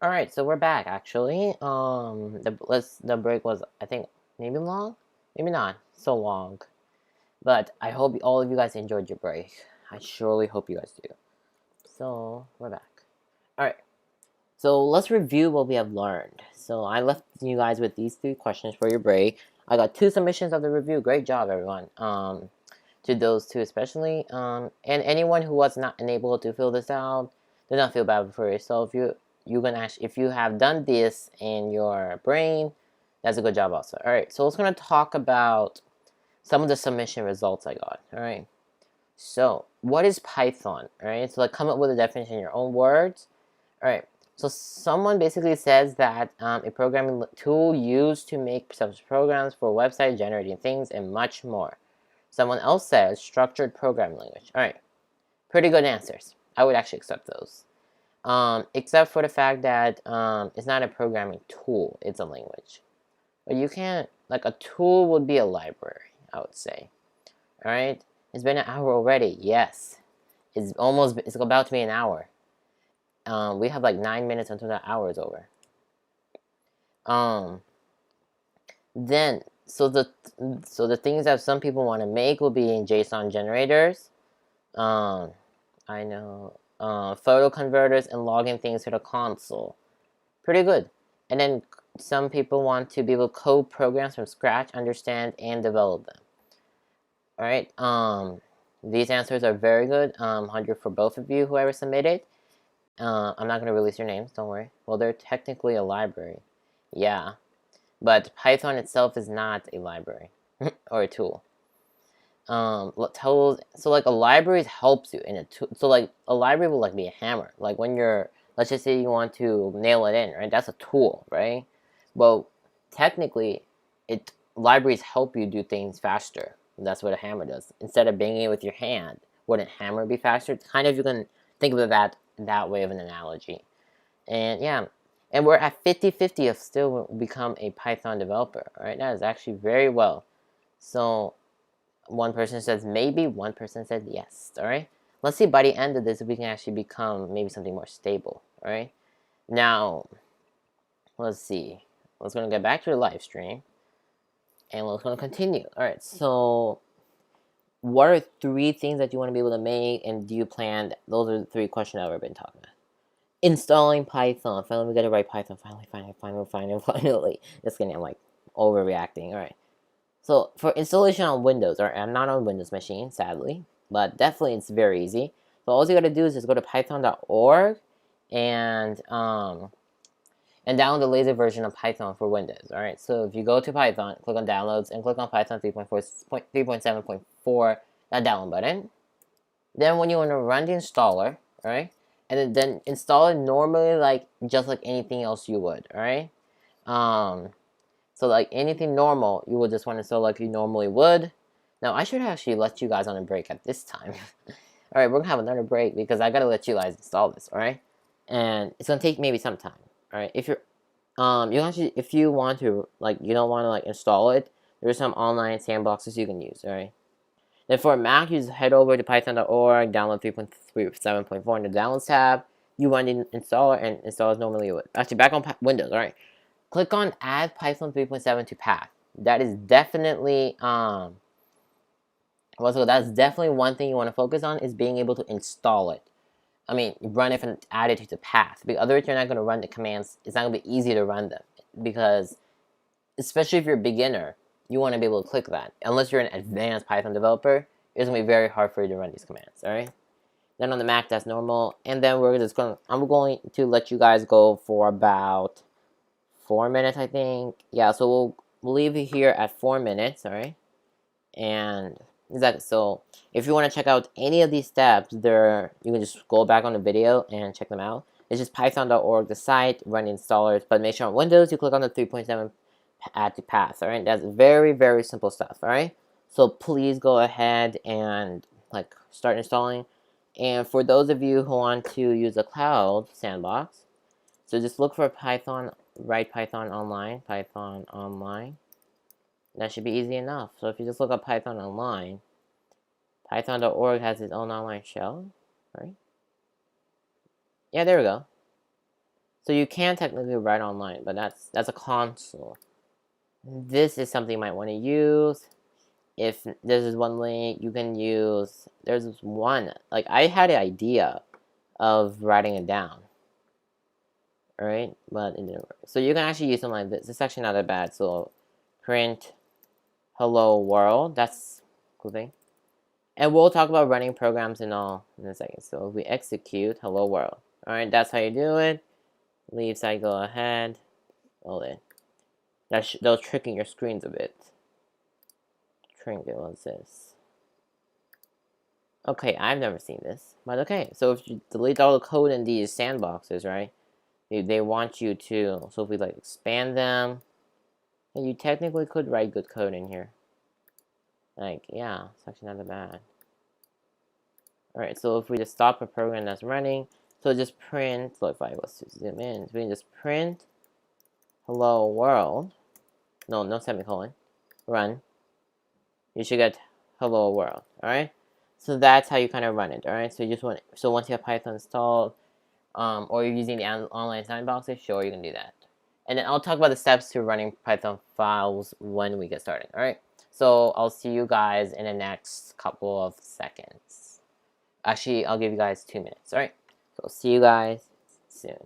Alright, so we're back actually. The break was, I think, maybe long? Maybe not so long. But I hope all of you guys enjoyed your break. I surely hope you guys do. So we're back. Alright. So let's review what we have learned. So I left you guys with these 3 questions for your break. I got 2 submissions of the review. Great job, everyone. To those 2 especially. And anyone who was not unable to fill this out, do not feel bad for yourself. If you have done this in your brain, that's a good job also. Alright, so let's gonna talk about some of the submission results I got. Alright. So what is Python? Alright, so like come up with a definition in your own words. Alright. So someone basically says that a programming tool used to make some programs for website generating things and much more. Someone else says structured programming language. Alright, pretty good answers. I would actually accept those. Except for the fact that it's not a programming tool, it's a language. But you can't, like a tool would be a library, I would say. Alright, it's been an hour already, yes. It's about to be an hour. We have like 9 minutes until that hour is over. So the things that some people want to make will be in JSON generators. I know. Photo converters and logging things to the console. Pretty good. And then some people want to be able to code programs from scratch, understand, and develop them. Alright, these answers are very good. 100 for both of you, whoever submitted. I'm not going to release your names, don't worry. Well, they're technically a library. Yeah. But Python itself is not a library or a tool. So like a library helps you in a tool. So like a library will like be a hammer. Like when you're, let's just say you want to nail it in, right? That's a tool, right? Well, technically, libraries help you do things faster. That's what a hammer does. Instead of banging it with your hand, wouldn't hammer be faster? Kind of, you can think of that way of an analogy. And yeah, and we're at 50-50 of still become a Python developer, right? That is actually very well. So one person says maybe, one person says yes, all right? Let's see by the end of this if we can actually become maybe something more stable, all right? Now, let's see. Let's gonna get back to the live stream, and let's gonna continue. All right, so what are 3 things that you want to be able to make, and do you plan? Those are the 3 questions I've ever been talking about. Installing Python. Finally, we got to write Python. Finally. Just kidding. I'm like overreacting. All right. So for installation on Windows, or I'm not on Windows machine, sadly, but definitely it's very easy. So all you got to do is just go to python.org and download the latest version of Python for Windows. All right. So if you go to Python, click on Downloads, and click on Python 3.7.4, that download button. Then when you want to run the installer, all right, and then install it normally, like just like anything else you would, all right. So like anything normal, you would just want to install like you normally would. Now I should actually let you guys on a break at this time. All right, we're gonna have another break because I gotta let you guys install this, all right. And it's gonna take maybe some time, all right. If you're you actually, if you want to, like, you don't want to like install it, there's some online sandboxes you can use, all right. Then for Mac, you just head over to python.org, download 3.7.4 in the Downloads tab. You run the installer and install as normally you would. Actually, back on Windows, alright. Click on Add Python 3.7 to Path. That is definitely, that's definitely one thing you want to focus on, is being able to install it. I mean, run it and add it to the path. Because otherwise, you're not going to run the commands. It's not going to be easy to run them. Because, especially if you're a beginner, you want to be able to click that. Unless you're an advanced Python developer, it's going to be very hard for you to run these commands, alright? Then on the Mac, that's normal. And then I'm going to let you guys go for about 4 minutes, I think. Yeah, so we'll leave it here at 4 minutes, alright? And exactly, so if you want to check out any of these steps, you can just go back on the video and check them out. It's just python.org, the site, run installers, but make sure on Windows you click on the 3.7 add to path, alright? That's very, very simple stuff, alright? So please go ahead and like start installing. And for those of you who want to use a cloud sandbox, so just look for Python, write Python online. That should be easy enough. So if you just look up Python online, python.org has its own online shell, right? Yeah, there we go. So you can technically write online, but that's a console. This is something you might want to use. If this is one link, you can use. There's this one. Like I had an idea of writing it down. Alright, but it didn't work. So you can actually use something like this. It's actually not that bad. So print hello world. That's a cool thing. And we'll talk about running programs and all in a second. So we execute hello world. Alright, that's how you do it. Leave side, go ahead. Hold it. That's tricking your screens a bit. Trinket, what's this? Okay, I've never seen this. But okay, so if you delete all the code in these sandboxes, right? They want you to, so if we like expand them, and you technically could write good code in here. Like, yeah, it's actually not that bad. Alright, so if we just stop a program that's running, so just print, so if I was to zoom in, so we can just print hello world. No semicolon. Run. You should get hello world. Alright? So that's how you kind of run it. Alright? So you just want, so once you have Python installed, or you're using the online sandboxes, sure, you can do that. And then I'll talk about the steps to running Python files when we get started. Alright? So I'll see you guys in the next couple of seconds. Actually, I'll give you guys 2 minutes. Alright? So see you guys soon.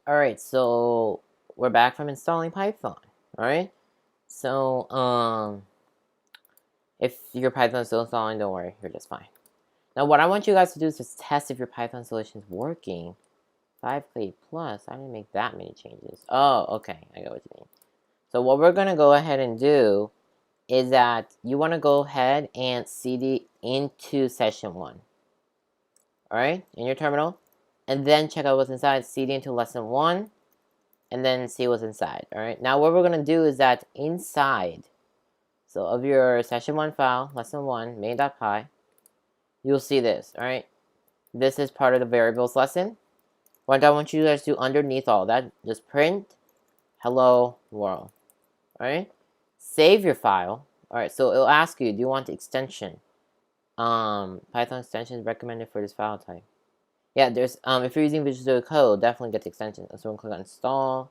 Alright, so we're back from installing Python. Alright? So, if your Python is still installing, don't worry, you're just fine. Now, what I want you guys to do is just test if your Python solution is working. 5K plus, I didn't make that many changes. Oh, okay, I got what you mean. So what we're gonna go ahead and do is that you wanna go ahead and cd into session 1. Alright, in your terminal. And then check out what's inside, cd into lesson 1, and then see what's inside. Alright, now what we're gonna do is that inside, so of your session 1 file, lesson 1, main.py, you'll see this, alright? This is part of the variables lesson. What I want you guys to do underneath all that, just print hello world. Alright? Save your file. Alright, so it'll ask you, do you want the extension? Python extension is recommended for this file type. Yeah, there's if you're using Visual Studio Code, definitely get the extension. So we're gonna click on install.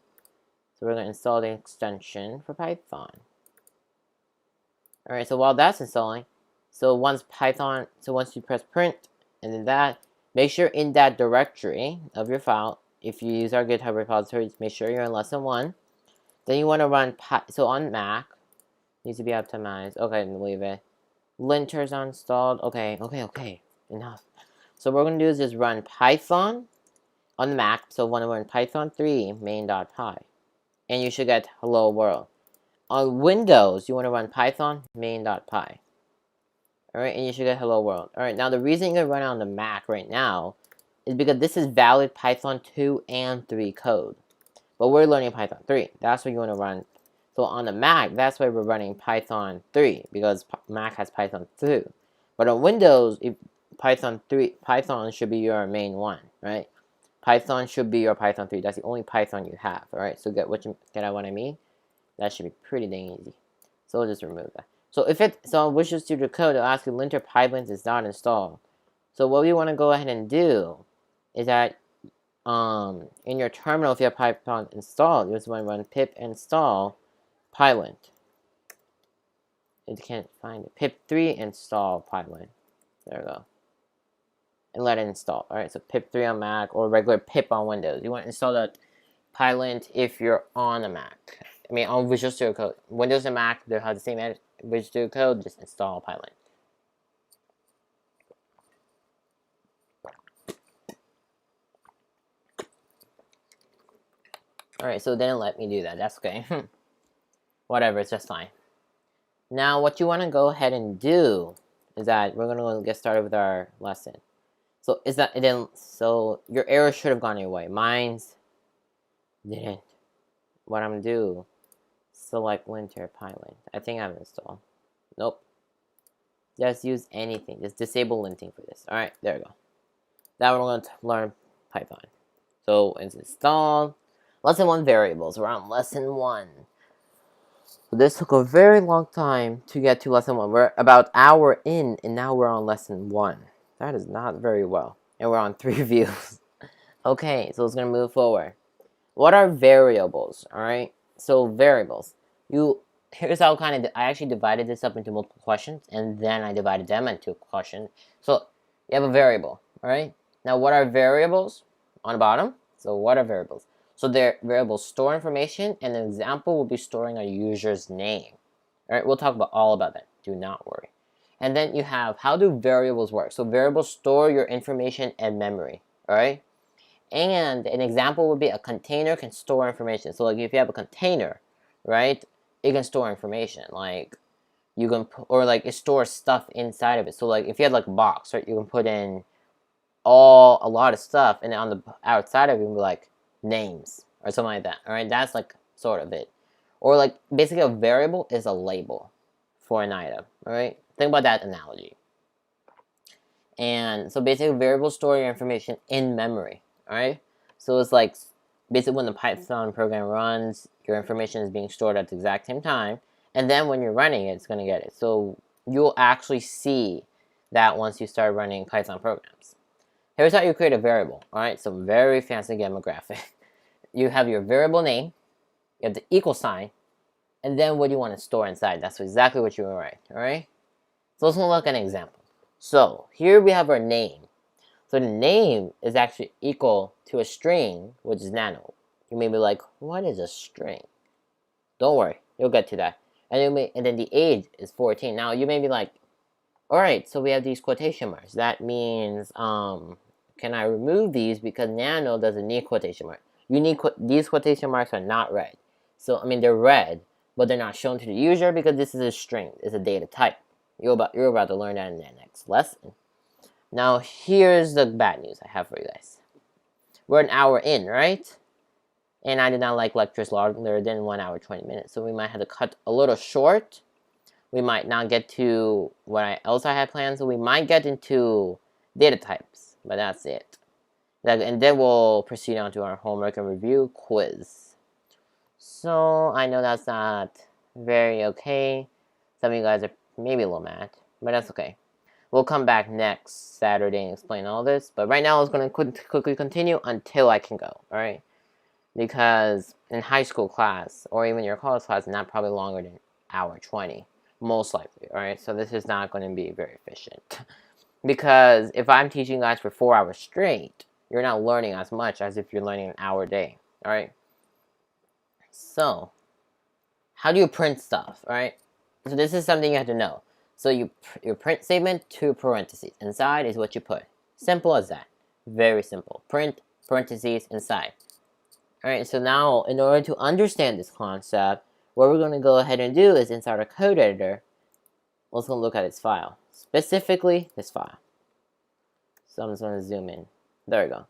So we're gonna install the extension for Python. Alright, so while that's installing, so once you press print and then that, make sure in that directory of your file, if you use our GitHub repository, make sure you're in lesson 1. Then you want to run so on Mac, needs to be optimized. Okay, leave it. Linters are installed. Okay, enough. So what we're going to do is just run Python on the Mac. So when we're in Python 3 main.py, and you should get hello world. On Windows, you want to run Python main.py. Alright, and you should get hello world. Alright, now the reason you're going to run it on the Mac right now is because this is valid Python 2 and 3 code. But we're learning Python 3. That's what you want to run. So on the Mac, that's why we're running Python 3, because Mac has Python 2. But on Windows, Python should be your main one, right? Python should be your Python 3. That's the only Python you have, alright? So get what I mean? That should be pretty dang easy. So we'll just remove that. So if it wishes to the code, it'll ask you linter pipelines is not installed. So what we want to go ahead and do is that in your terminal, if you have Python installed, you just want to run pip install pylint. It can't find it. Pip3 install pylint. There we go. And let it install. Alright, so pip3 on Mac or regular pip on Windows. You want to install the pylint if you're on a Mac. I mean, on Visual Studio Code. Windows and Mac, they have the same Visual Studio Code, just install pylint. Alright, so it didn't let me do that. That's okay. Whatever, it's just fine. Now, what you want to go ahead and do is that we're going to get started with our lesson. So, so your error should have gone your way. Mine's didn't. What I'm going to do, select linter pylint. I think I have installed. Nope. Just use anything. Just disable linting for this. Alright, there we go. Now we're going to learn Python. So, it's installed. Lesson 1 variables. We're on lesson 1. So this took a very long time to get to lesson 1. We're about an hour in, and now we're on lesson 1. That is not very well. And we're on 3 views. Okay, so it's going to move forward. What are variables? Alright, so variables. Here's how I actually divided this up into multiple questions, and then I divided them into questions. So you have a variable, alright? Now what are variables? On the bottom. So what are variables? So variables store information, and an example will be storing a user's name. Alright, we'll talk about all about that. Do not worry. And then you have, how do variables work? So variables store your information in memory. Alright? And an example would be a container can store information. So like if you have a container, right, it can store information. Like you can or like it stores stuff inside of it. So like if you had like a box, right, you can put in a lot of stuff, and then on the outside of it, you can be like names or something like that. All right, that's like sort of it. Or like basically a variable is a label for an item. All right, think about that analogy. And so basically variables store your information in memory. All right, so it's like basically when the Python program runs, your information is being stored at the exact same time, and then when you're running it, it's going to get it. So you'll actually see that once you start running Python programs. Here's how you create a variable. All right, so very fancy gamma graphic. You have your variable name, you have the equal sign, and then what you want to store inside. That's exactly what you want to write. All right, so let's look at an example. So here we have our name. So the name is actually equal to a string, which is Nano. You may be like, what is a string? Don't worry, you'll get to that. And then the age is 14. Now you may be like, all right, so we have these quotation marks. That means, can I remove these because Nano doesn't need quotation marks? These quotation marks are not red. So I mean they're red, but they're not shown to the user because this is a string. It's a data type. You're about to learn that in the next lesson. Now, here's the bad news I have for you guys. We're an hour in, right? And I did not like lectures longer than 1 hour, 20 minutes. So we might have to cut a little short. We might not get to what else I had planned. So we might get into data types. But that's it. And then we'll proceed on to our homework and review quiz. So I know that's not very okay. Some of you guys are maybe a little mad. But that's okay. We'll come back next Saturday and explain all this. But right now, I was going to quickly continue until I can go. Alright? Because in high school class, or even your college class, not probably longer than hour 20. Most likely. Alright? So this is not going to be very efficient. Because if I'm teaching you guys for 4 hours straight, you're not learning as much as if you're learning an hour a day. Alright? So, how do you print stuff? Alright? So this is something you have to know. So your print statement, 2 parentheses. Inside is what you put. Simple as that. Very simple. Print parentheses inside. Alright, so now in order to understand this concept, what we're going to go ahead and do is inside our code editor, let's go look at this file. Specifically, this file. So I'm just going to zoom in. There we go.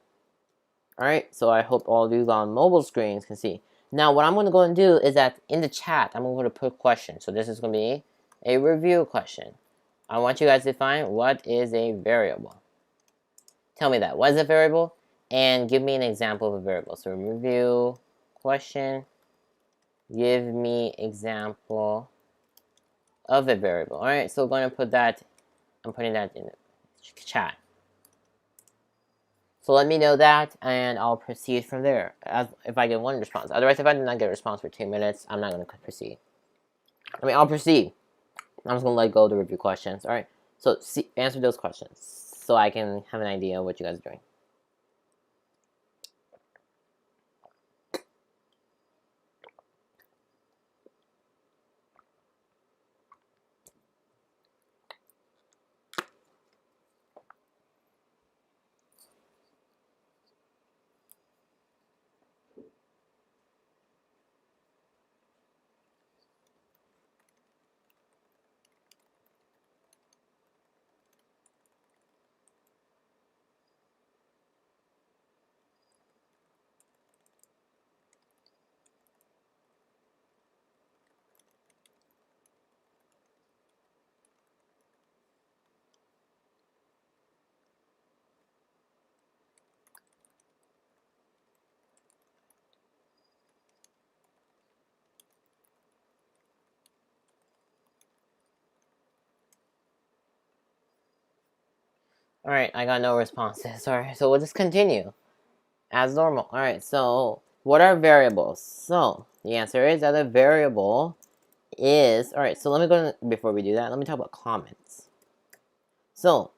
Alright, so I hope all of you on mobile screens can see. Now what I'm going to go and do is that in the chat, I'm going to put questions. So this is going to be a review question. I want you guys to define what is a variable. Tell me that. What is a variable? And give me an example of a variable. So review question. Give me example of a variable. Alright, so we're going to put that. I'm putting that in the chat. So let me know that, and I'll proceed from there. If I get one response. Otherwise, if I do not get a response for 2 minutes, I'm not going to proceed. I'll proceed. I'm just going to let go of the review questions. Alright, so answer those questions so I can have an idea of what you guys are doing. Alright, I got no responses. Alright, so we'll just continue as normal. Alright, so what are variables? So the answer is that a variable is, alright, so let me go, before we do that, let me talk about comments. So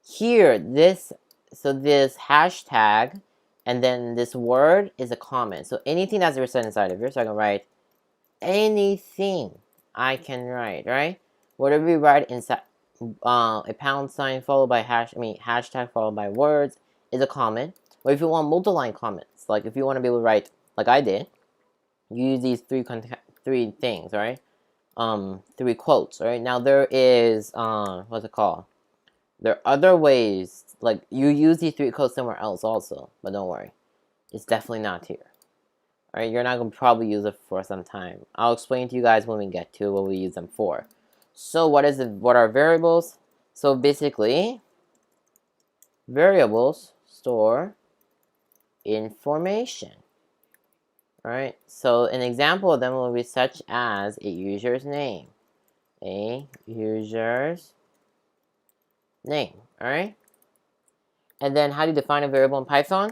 here, this hashtag and then this word is a comment. So anything that's written inside of here, so I can write anything I can write, right? Whatever we write inside, a pound sign followed by hashtag followed by words is a comment. Or if you want multi-line comments, like if you want to be able to write like I did, you use these three things, right? 3 quotes, right? Now there is what's it called? There are other ways, like you use these 3 quotes somewhere else also, but don't worry, it's definitely not here. Alright, you're not gonna probably use it for some time. I'll explain to you guys when we get to what we use them for. So what are variables? So basically, variables store information. Alright, so an example of them will be such as a user's name. A user's name. Alright? And then how do you define a variable in Python?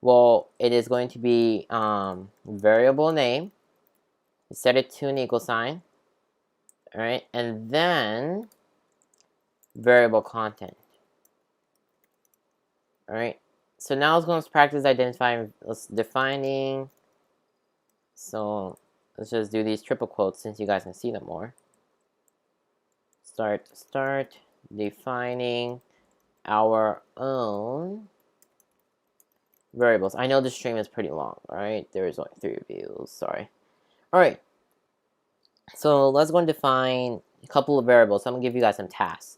Well, it is going to be variable name. You set it to an equal sign. Alright, and then variable content. Alright, so now let's go and practice defining. So let's just do these triple quotes since you guys can see them more. Start defining our own variables. I know the stream is pretty long, right? There is only 3 reviews, sorry. Alright, so let's go and define a couple of variables. So I'm going to give you guys some tasks.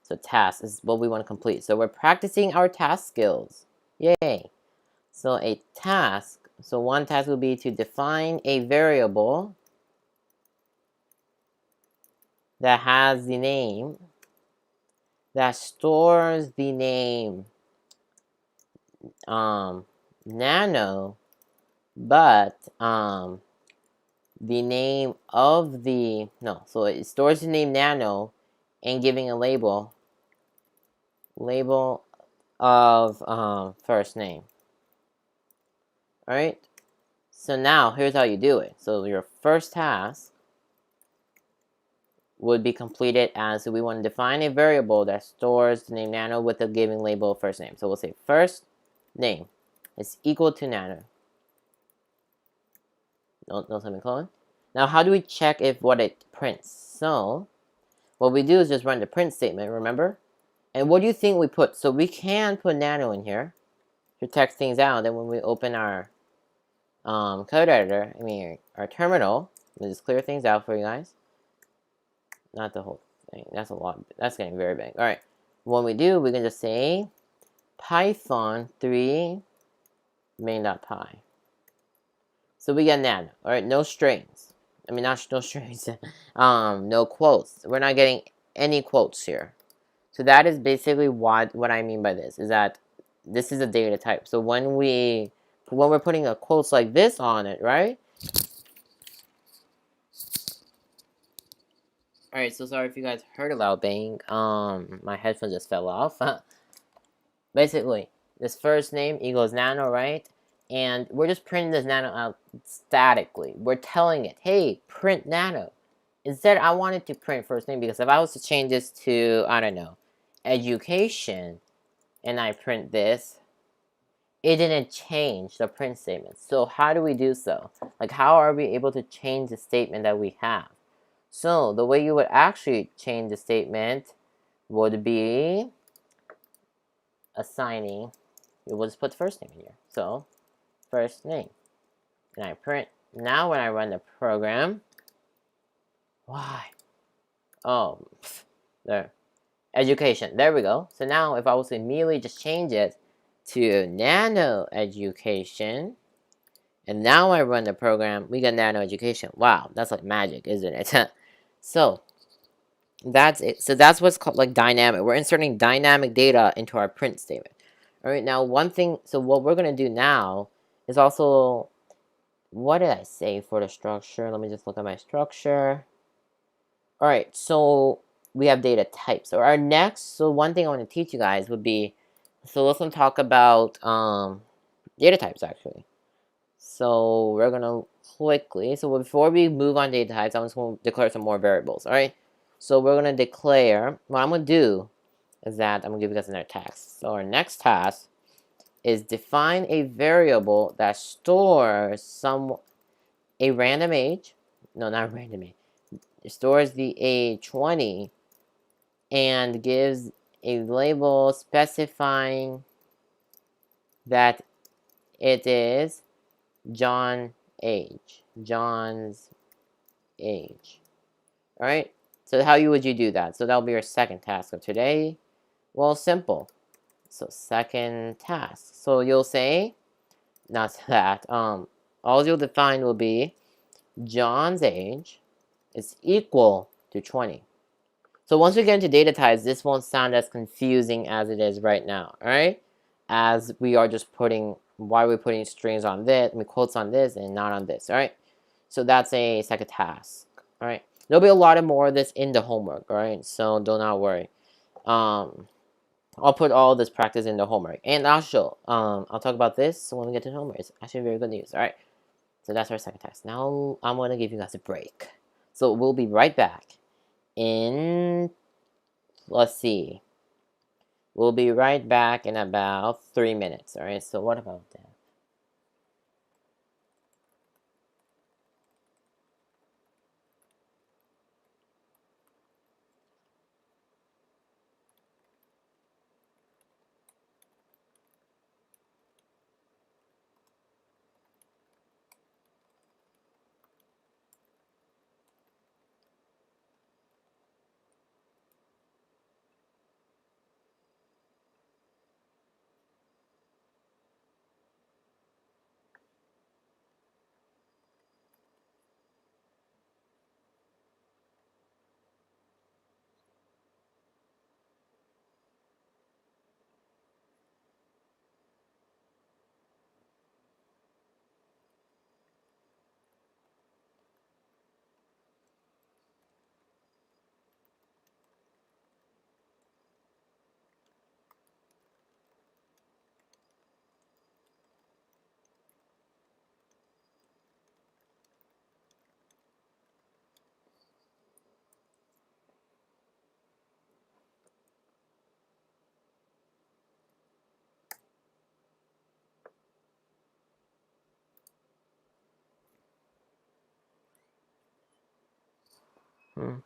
So tasks is what we want to complete. So we're practicing our task skills. Yay! So a task, so one task will be to define a variable that has the name, that stores the name Nano, but the name of the, no, so it stores the name Nano and giving a label of first name. Alright, so now here's how you do it. So your first task would be completed as, so we want to define a variable that stores the name Nano with a given label of first name. So we'll say first name is equal to Nano. No semicolon. Now how do we check if what it prints? So what we do is just run the print statement, remember? And what do you think we put? So we can put Nano in here to text things out. Then when we open our code editor, our terminal, we'll just clear things out for you guys. Not the whole thing. That's a lot. That's getting very big. All right. When we do, we can just say Python 3 main.py. So we get Nano. All right. No strings. Not no strings. No quotes. We're not getting any quotes here. So that is basically what I mean by this, is that this is a data type. So when we're putting a quotes like this on it, right? Alright, so sorry if you guys heard a loud bang. My headphone just fell off. Basically, this first name equals Nano, right? And we're just printing this Nano out statically. We're telling it, hey, print Nano. Instead, I wanted to print first name because if I was to change this to, I don't know, education, and I print this, it didn't change the print statement. So how do we do so? Like, how are we able to change the statement that we have? So the way you would actually change the statement would be assigning, we'll just put first name in here. So first name, and I print. Now when I run the program, why? Oh, there. Education, there we go. So now if I was to immediately just change it to Nano Education, and now I run the program, we get Nano Education. Wow, that's like magic, isn't it? So that's it. So that's what's called like dynamic. We're inserting dynamic data into our print statement. All right, now one thing, so what we're going to do now is also, what did I say for the structure? Let me just look at my structure. All right, so we have data types. So our next, so one thing I want to teach you guys would be, so let's talk about data types actually. So we're going to quickly, so before we move on data types, I'm just going to declare some more variables, all right? So we're going to declare, what I'm going to do is that I'm going to give you guys another task. So our next task is define a variable that stores a random age. No, not random age. It stores the age 20 and gives a label specifying that it is John's age. Alright? So how would you do that? So that'll be your second task of today. Well, simple. So second task. So you'll say, not that, all you'll define will be John's age is equal to 20. So once we get into data types, this won't sound as confusing as it is right now, alright? As we are just putting, why are we putting strings on this, quotes on this, and not on this, alright? So that's a second task, alright? There'll be a lot of more of this in the homework, alright? So do not worry. I'll put all this practice in the homework. And also, I'll talk about this when we get to the homework. It's actually very good news, alright? So that's our second task. Now I'm going to give you guys a break. So we'll be right back in, let's see. We'll be right back in about 3 minutes, alright? So what about that? Hmm.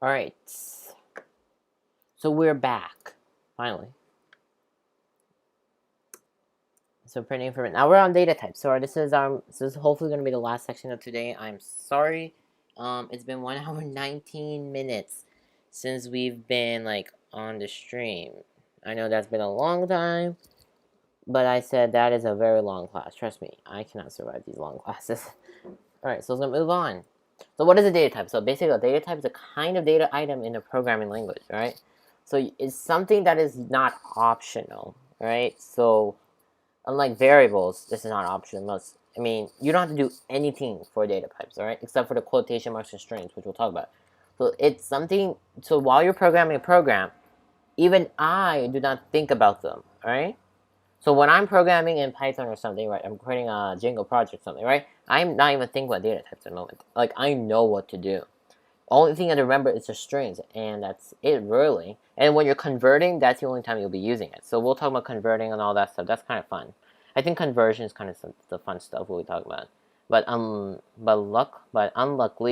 Alright. So we're back. Finally. So printing for now we're on data types. So this is hopefully gonna be the last section of today. I'm sorry. It's been 1 hour 19 minutes since we've been like on the stream. I know that's been a long time, but I said that is a very long class. Trust me, I cannot survive these long classes. Alright, so let's move on. So what is a data type? So basically a data type is a kind of data item in a programming language, right? So it's something that is not optional, right? So unlike variables, this is not optional. I mean, you don't have to do anything for data types, alright? Except for the quotation marks and strings, which we'll talk about. So it's something, so while you're programming a program, even I do not think about them, alright? So when I'm programming in Python or something, right, I'm creating a Django project or something, right? I'm not even thinking about data types at the moment. Like, I know what to do. Only thing I remember is the strings, and that's it, really. And when you're converting, that's the only time you'll be using it. So we'll talk about converting and all that stuff. That's kind of fun. I think conversion is kind of the fun stuff we'll talk about. But unluckily,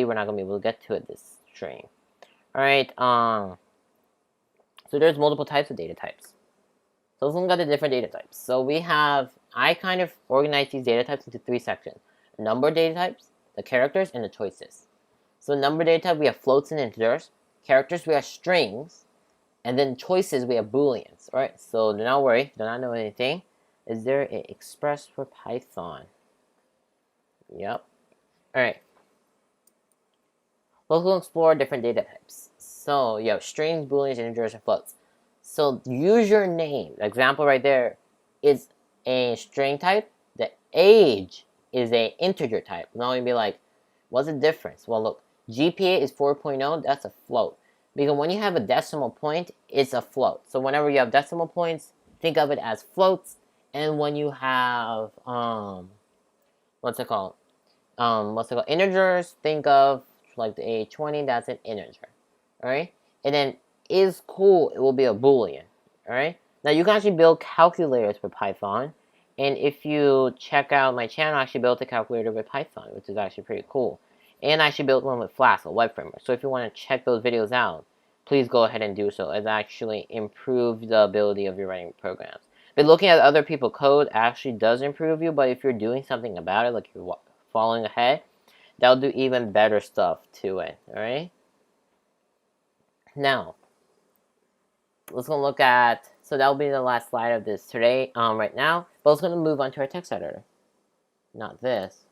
we're not gonna be able to get to it this stream. All right. So there's multiple types of data types. So let's look at the different data types. So we have, I kind of organized these data types into 3 sections. Number data types, the characters, and the choices. So number data type, we have floats and integers. Characters, we have strings. And then choices, we have booleans. Alright, so do not worry, do not know anything. Is there an express for Python? Yep. Alright. Let's go explore different data types. So you have strings, booleans, integers, and floats. So use your name. The example right there is a string type. The age is an integer type. Now you'd be like, what's the difference? Well, look, GPA is 4.0. That's a float. Because when you have a decimal point, it's a float. So whenever you have decimal points, think of it as floats. And when you have what's it called? Integers, think of like the age 20. That's an integer. All right, and then is cool, it will be a boolean. Alright, now you can actually build calculators for Python, and if you check out my channel, I actually built a calculator with Python, which is actually pretty cool. And I actually built one with Flask, a web framework. So if you want to check those videos out, please go ahead and do so. It actually improves the ability of your writing programs. But looking at other people's code actually does improve you, but if you're doing something about it, like you're following ahead, that'll do even better stuff to it. Alright, now let's go look at, so that'll be the last slide of this today, right now. But let's gonna move on to our text editor. Not this.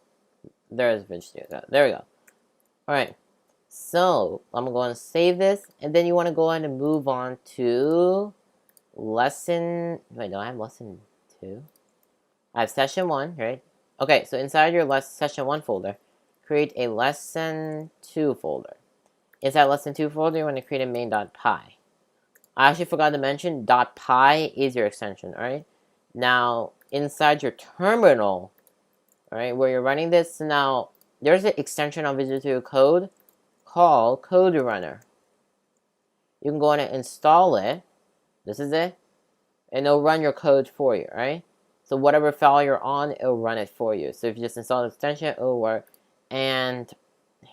There's Visual. There we go. Alright. So I'm gonna go and save this, and then you wanna go ahead and move on to lesson. Wait, do I have lesson 2? I have session 1, right? Okay, so inside your session 1 folder, create a lesson 2 folder. Inside lesson 2 folder, you want to create a main.py. I actually forgot to mention .py is your extension, alright? Now, inside your terminal, alright, where you're running this, now, there's an extension on Visual Studio Code called Code Runner. You can go ahead and install it. This is it. And it'll run your code for you, right? So whatever file you're on, it'll run it for you. So if you just install the extension, it'll work. And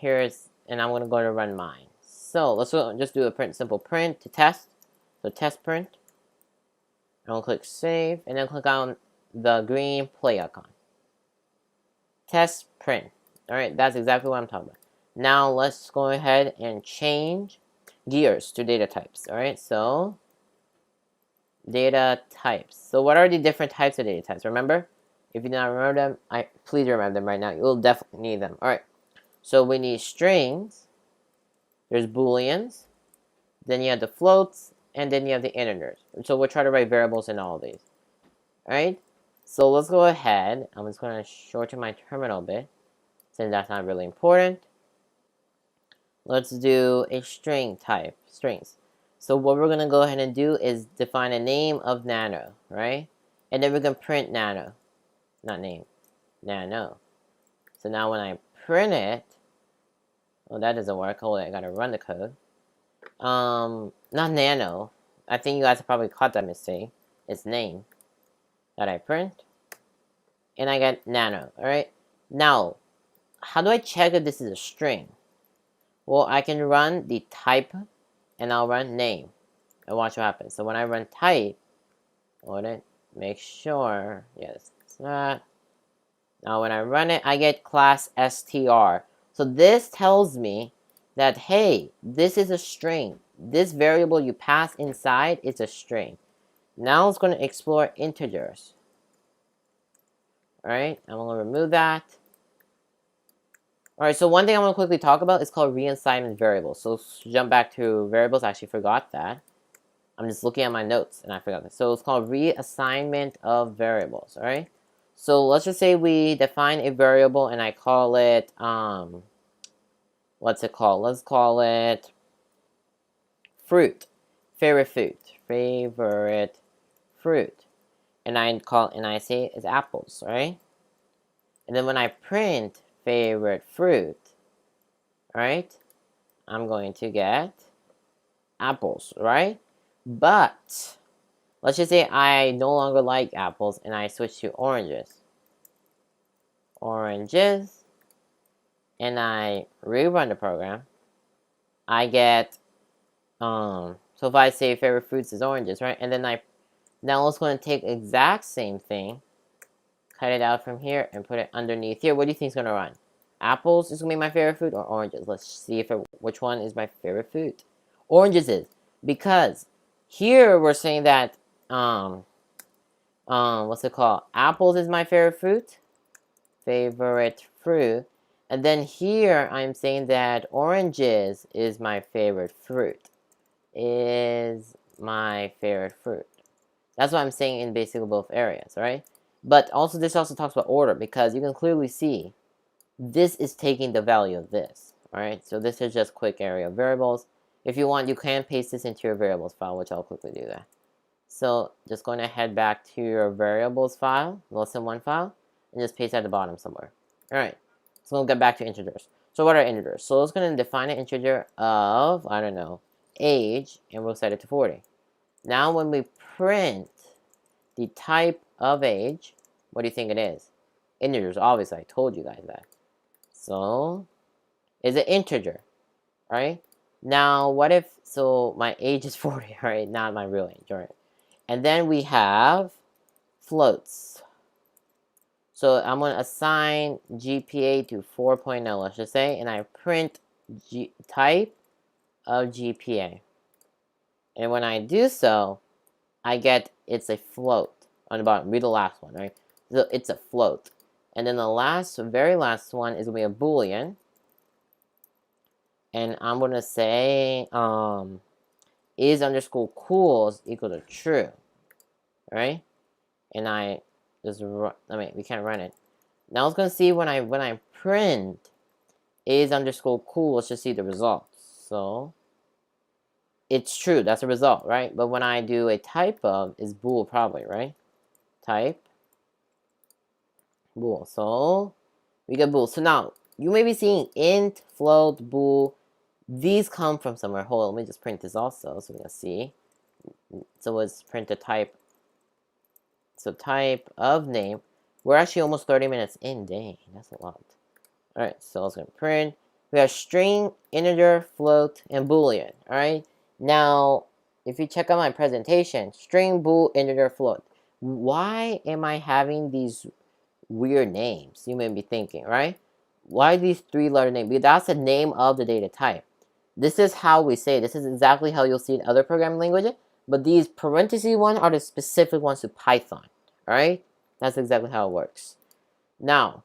and I'm gonna go to run mine. So let's just do a simple print to test. So test print. And we'll click save, and then click on the green play icon. Test print. Alright, that's exactly what I'm talking about. Now let's go ahead and change gears to data types. Alright, so data types. So what are the different types of data types? Remember? If you do not remember them, please remember them right now. You'll definitely need them. Alright. So we need strings. There's booleans. Then you have the floats. And then you have the integers. So we'll try to write variables in all of these. Alright? So let's go ahead. I'm just going to shorten my terminal a bit, since that's not really important. Let's do a string type. Strings. So what we're going to go ahead and do is define a name of Nano. Right? And then we're going to print Nano. Not name. Nano. So now when I print it, well, that doesn't work. Hold on, I got to run the code. Not Nano. I think you guys have probably caught that mistake. It's name that I print. And I get Nano, alright? Now, how do I check if this is a string? Well, I can run the type, and I'll run name, and watch what happens. So when I run type, hold it, make sure, yes, it's not. Now when I run it, I get class str. So this tells me that, hey, this is a string. This variable you pass inside is a string. Now it's going to explore integers. Alright, I'm going to remove that. Alright, so one thing I want to quickly talk about is called reassignment variables. So let's jump back to variables. I actually forgot that. I'm just looking at my notes and I forgot that. So it's called reassignment of variables. Alright, so let's just say we define a variable and I call it, what's it called? Let's call it fruit. Favorite fruit. Favorite fruit. And I say it's apples, right? And then when I print favorite fruit, right, I'm going to get apples, right? But let's just say I no longer like apples and I switch to oranges. Oranges. And I rerun the program. I get, so if I say favorite fruits is oranges, right? And then now it's going to take exact same thing, cut it out from here, and put it underneath here. What do you think is going to run? Apples is going to be my favorite fruit, or oranges? Let's see which one is my favorite fruit. Oranges is, because here we're saying that, what's it called? Apples is my favorite fruit. Favorite fruit. And then here I'm saying that oranges is my favorite fruit. Is my favorite fruit. That's what I'm saying in basically both areas, right? But also this also talks about order, because you can clearly see this is taking the value of this, alright? So this is just quick area of variables. If you want, you can paste this into your variables file, which I'll quickly do that. So just going to head back to your variables file, lesson1 file, and just paste at the bottom somewhere. Alright, so we'll get back to integers. So what are integers? So it's going to define an integer of, I don't know, age, and we'll set it to 40. Now when we print the type of age, what do you think it is? Integers, obviously, I told you guys that. So, is it integer, right? Now, what if, so my age is 40, right? Not my real age, right? And then we have floats. So I'm going to assign GPA to 4.0, let's just say, and I print type of GPA. And when I do so, I get it's a float on the bottom. Read the last one, right? So it's a float. And then the very last one is going to be a boolean. And I'm going to say is underscore cool is equal to true, right? And I just we can't run it. Now it's going to see when I print is underscore cool, let's just see the results. So it's true, that's the result, right? But when I do a type of is bool probably, right? Type bool. So we get bool. So now you may be seeing int, float, bool. These come from somewhere. Hold on, let me just print this also so we can see. So let's print the type. So type of name. We're actually almost 30 minutes in. Dang, that's a lot. Alright, so let's go print. We have string, integer, float, and boolean. Alright, now if you check out my presentation, string, bool, integer, float. Why am I having these weird names? You may be thinking, right? Why these 3-letter names? Because that's the name of the data type. This is how we say it. This is exactly how you'll see in other programming languages. But these parentheses ones are the specific ones to Python. Alright? That's exactly how it works. Now,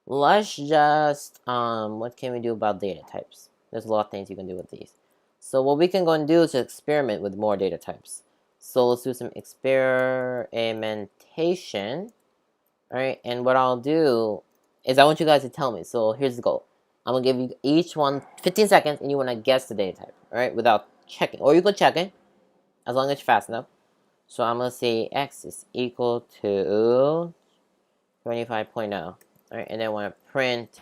let's just, what can we do about data types? There's a lot of things you can do with these. So what we can go and do is just experiment with more data types. So let's do some experimentation. Alright, and what I'll do is I want you guys to tell me. So here's the goal. I'm going to give you each one 15 seconds and you want to guess the data type. Alright, without checking. Or you can check it, as long as you're fast enough. So I'm going to say x is equal to 25.0. Alright, and then I want to print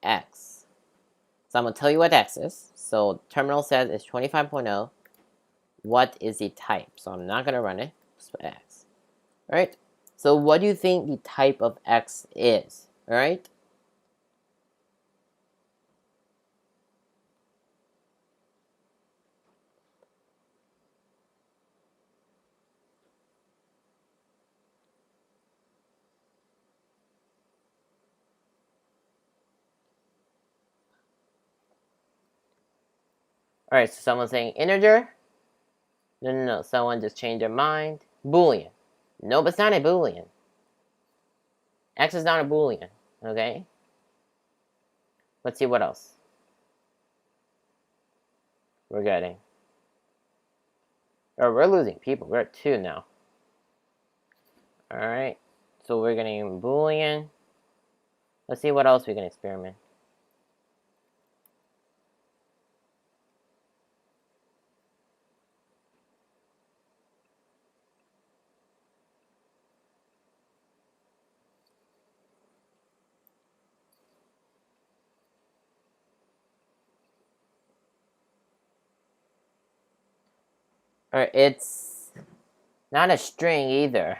x. So I'm going to tell you what x is. So terminal says it's 25.0. What is the type? So I'm not going to run it. Just put x. Alright, so what do you think the type of x is? Alright? Alright, so someone's saying integer. No. Someone just changed their mind. Boolean. Nope, it's not a Boolean. X is not a Boolean. Okay? Let's see what else we're getting. Oh, we're losing people. We're at 2 now. Alright. So we're getting Boolean. Let's see what else we can experiment. Alright, it's not a string either.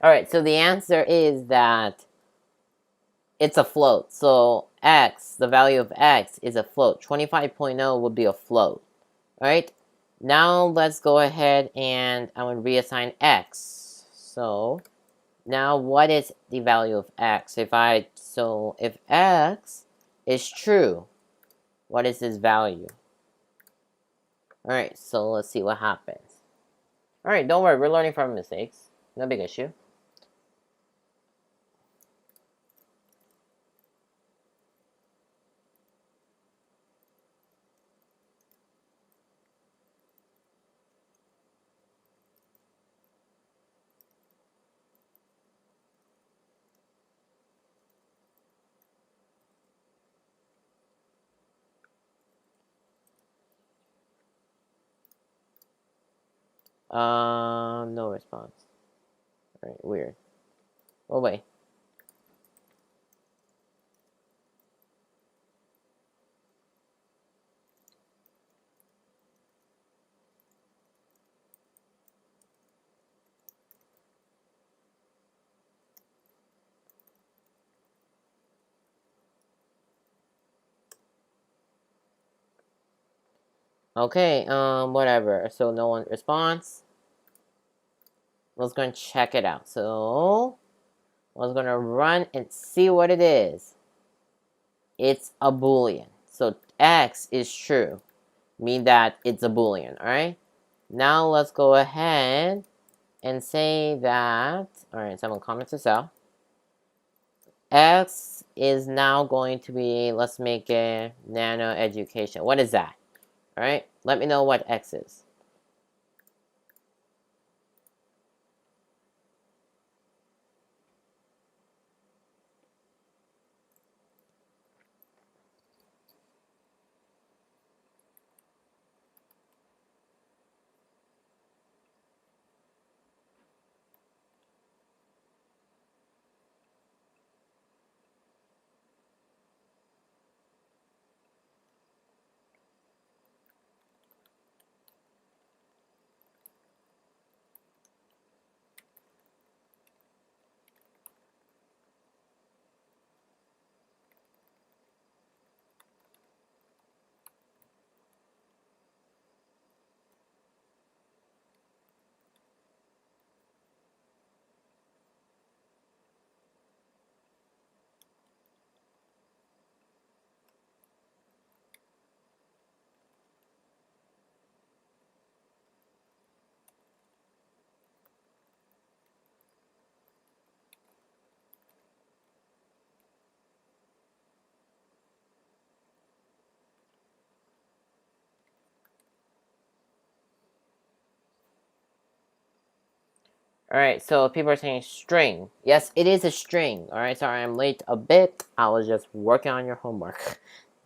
Alright, so the answer is that it's a float. So x, the value of x is a float. 25.0 would be a float. Alright, now let's go ahead and I'm going to reassign x. So now what is the value of x? If x is true, what is this value? Alright, so let's see what happens. Alright, don't worry, we're learning from mistakes. No big issue. No response. Alright, weird. Oh, wait. Okay, whatever. So no one responds. Let's go and check it out. So I was gonna run and see what it is. It's a Boolean. So x is true. Mean that it's a Boolean, alright? Now let's go ahead and say that, alright, someone comments this out. X is now going to be, let's make it Nano Education. What is that? Alright, let me know what X is. Alright, so people are saying string. Yes, it is a string. Alright, sorry I'm late a bit. I was just working on your homework.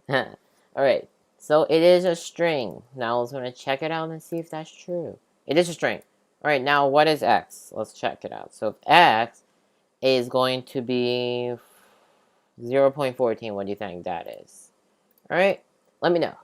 Alright, so it is a string. Now I was going to check it out and see if that's true. It is a string. Alright, now what is x? Let's check it out. So if x is going to be 0.14, what do you think that is? Alright, let me know.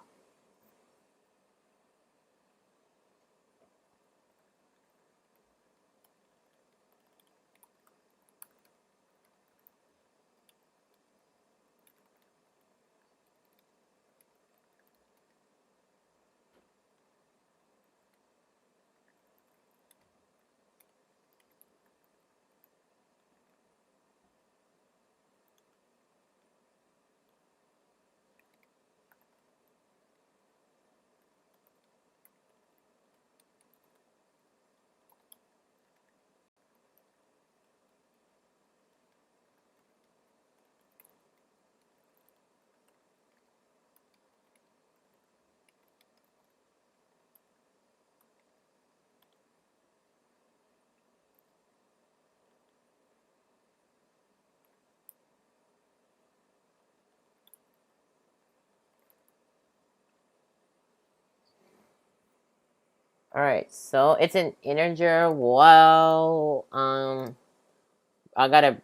Alright, so it's an integer. Well, I gotta...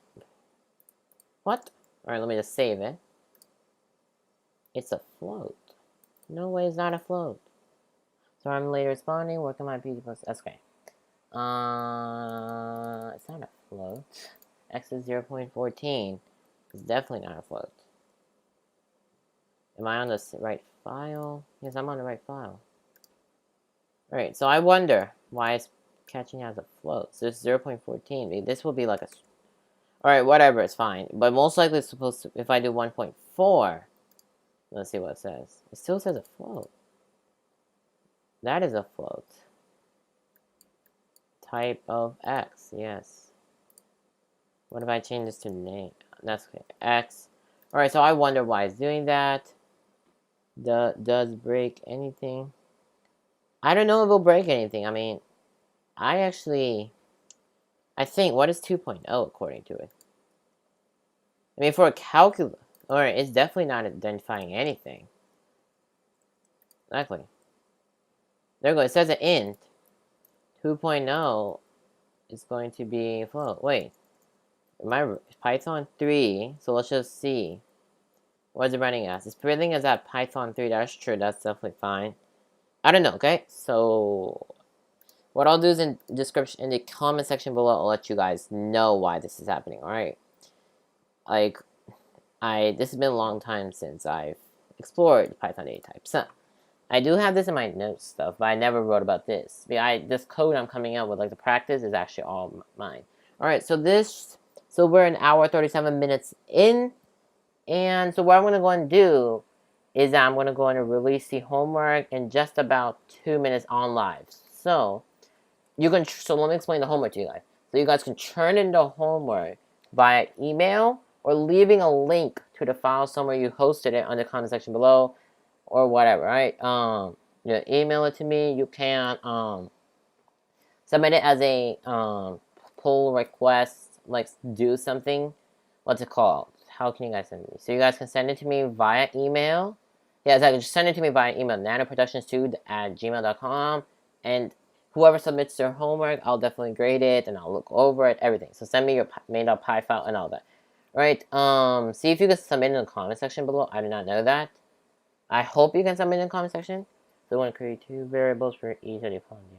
What? Alright, let me just save it. It's a float. No way, it's not a float. So I'm later responding, working my PD plus... That's okay. It's not a float. X is 0.14. It's definitely not a float. Am I on the right file? Yes, I'm on the right file. Alright, so I wonder why it's catching as a float. So it's 0.14. This will be like a... Alright, whatever, it's fine. But most likely it's supposed to... If I do 1.4... Let's see what it says. It still says a float. That is a float. Type of X, yes. What if I change this to name? That's okay. X. Alright, so I wonder why it's doing that. Does break anything? I don't know if it'll break anything. I mean, I think, what is 2.0 according to it? I mean, for a calculator, alright, it's definitely not identifying anything. Exactly. There we go. It says an int. 2.0 is going to be float. Wait. My Python 3, so let's just see. What is it running as? It's running as at Python 3. That's true. That's definitely fine. I don't know, okay? So, what I'll do is in description, in the comment section below, I'll let you guys know why this is happening, alright? Like, this has been a long time since I've explored Python data types. So, I do have this in my notes stuff, but I never wrote about this. This code I'm coming out with, like the practice, is actually all mine. Alright, so we're an hour 37 minutes in, and so what I'm going to go and do is I'm going to go and release the homework in just about 2 minutes on live. So let me explain the homework to you guys. So you guys can turn in the homework via email or leaving a link to the file somewhere you hosted it on the comment section below or whatever, right? You email it to me. You can submit it as a pull request, like do something. What's it called? How can you guys send it to me? So you guys can send it to me via email. Yeah, exactly. Just send it to me via email, nanoproductions2@gmail.com, and whoever submits their homework, I'll definitely grade it, and I'll look over it, everything. So send me your main.py file and all that. Right, see if you can submit in the comment section below. I do not know that. I hope you can submit in the comment section. So I want to create 2 variables for each of the following data.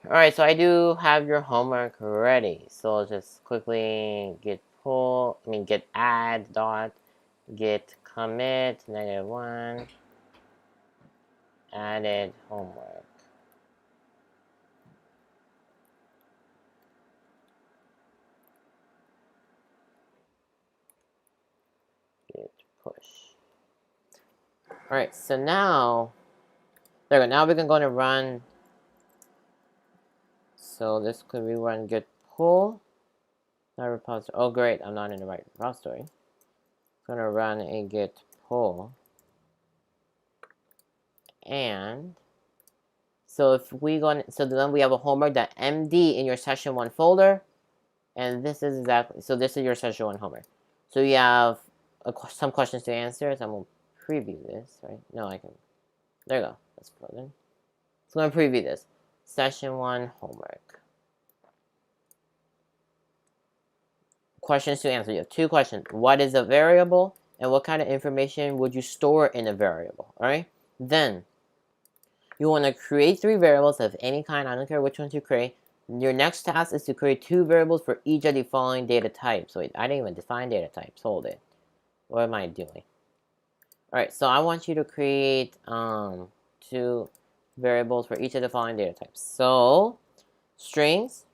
Alright, so I do have your homework ready. So I'll just quickly get add dot git commit -1 added homework. Git push. Alright, so now there we go. Now we're going to run. So this could be run git pull. Not repository. Oh great, I'm not in the right repository. I'm gonna run a git pull. And so if we go, so then we have a homework.md in your session 1 folder, and this is exactly, so this is your session 1 homework. So you have some questions to answer, so I'm gonna preview this, right? No, I can, there you go, let's put it in. So I'm gonna preview this, session 1 homework. Questions to answer, you have 2 questions. What is a variable, and what kind of information would you store in a variable, alright? Then, you want to create 3 variables of any kind. I don't care which ones you create. Your next task is to create 2 variables for each of the following data types. Wait, I didn't even define data types. Hold it. What am I doing? Alright, so I want you to create 2 variables for each of the following data types. So, strings,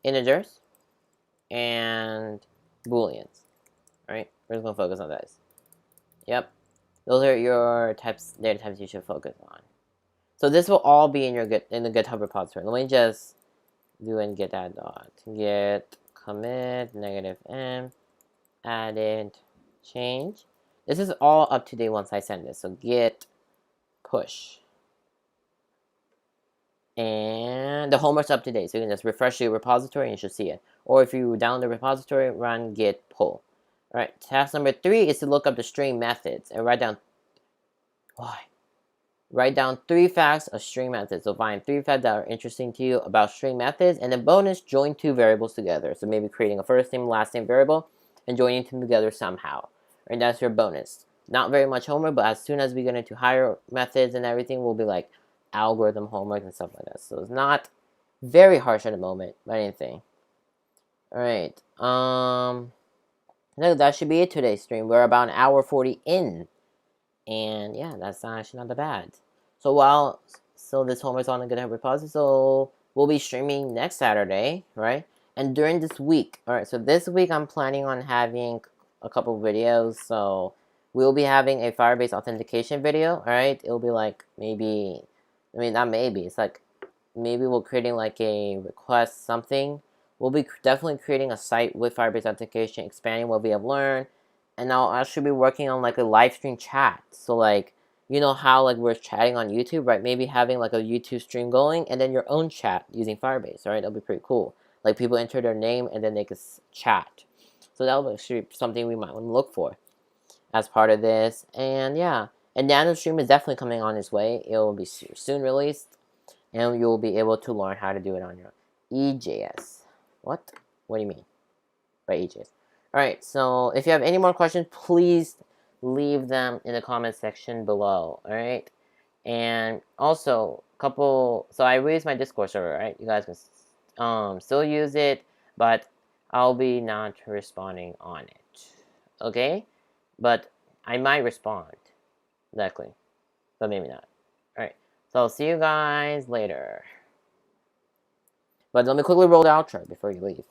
integers, and booleans. Alright, we're just gonna focus on those. Yep, those are your data types you should focus on. So this will all be in the GitHub repository. Let me just do and get that git commit -m added change. This is all up to date once I send this. So git push. And the homework's up to date. So you can just refresh your repository and you should see it. Or if you download the repository, run git pull. Alright, task number 3 is to look up the string methods and write down Write down 3 facts of string methods. So find 3 facts that are interesting to you about string methods. And then bonus, join 2 variables together. So maybe creating a first name, last name variable and joining them together somehow. And that's your bonus. Not very much homework, but as soon as we get into higher methods and everything, we'll be like algorithm homework and stuff like that. So it's not very harsh at the moment, but anything. Alright. That should be it today's stream. We're about an hour 40 in. And yeah, that's actually not that bad. So this homework's on the GitHub repository, so we'll be streaming next Saturday, right? And during this week, alright, so this week I'm planning on having a couple videos, so we'll be having a Firebase authentication video, alright? It'll be like maybe it's like maybe we're creating like a request something. We'll be definitely creating a site with Firebase authentication, expanding what we have learned. And I'll actually be working on like a live stream chat. So like, you know how like we're chatting on YouTube, right? Maybe having like a YouTube stream going and then your own chat using Firebase, right? That'll be pretty cool. Like people enter their name and then they can chat. So that'll be actually something we might want to look for as part of this. And yeah, and Nano stream is definitely coming on its way. It will be soon released. And you'll be able to learn how to do it on your EJS. What? What do you mean by EJS? Alright, so if you have any more questions, please leave them in the comment section below, alright? And also, so I raised my Discord server, right? You guys can still use it, but I'll be not responding on it, okay? But I might respond, exactly, but maybe not. Alright, so I'll see you guys later. But let me quickly roll the outro before you leave.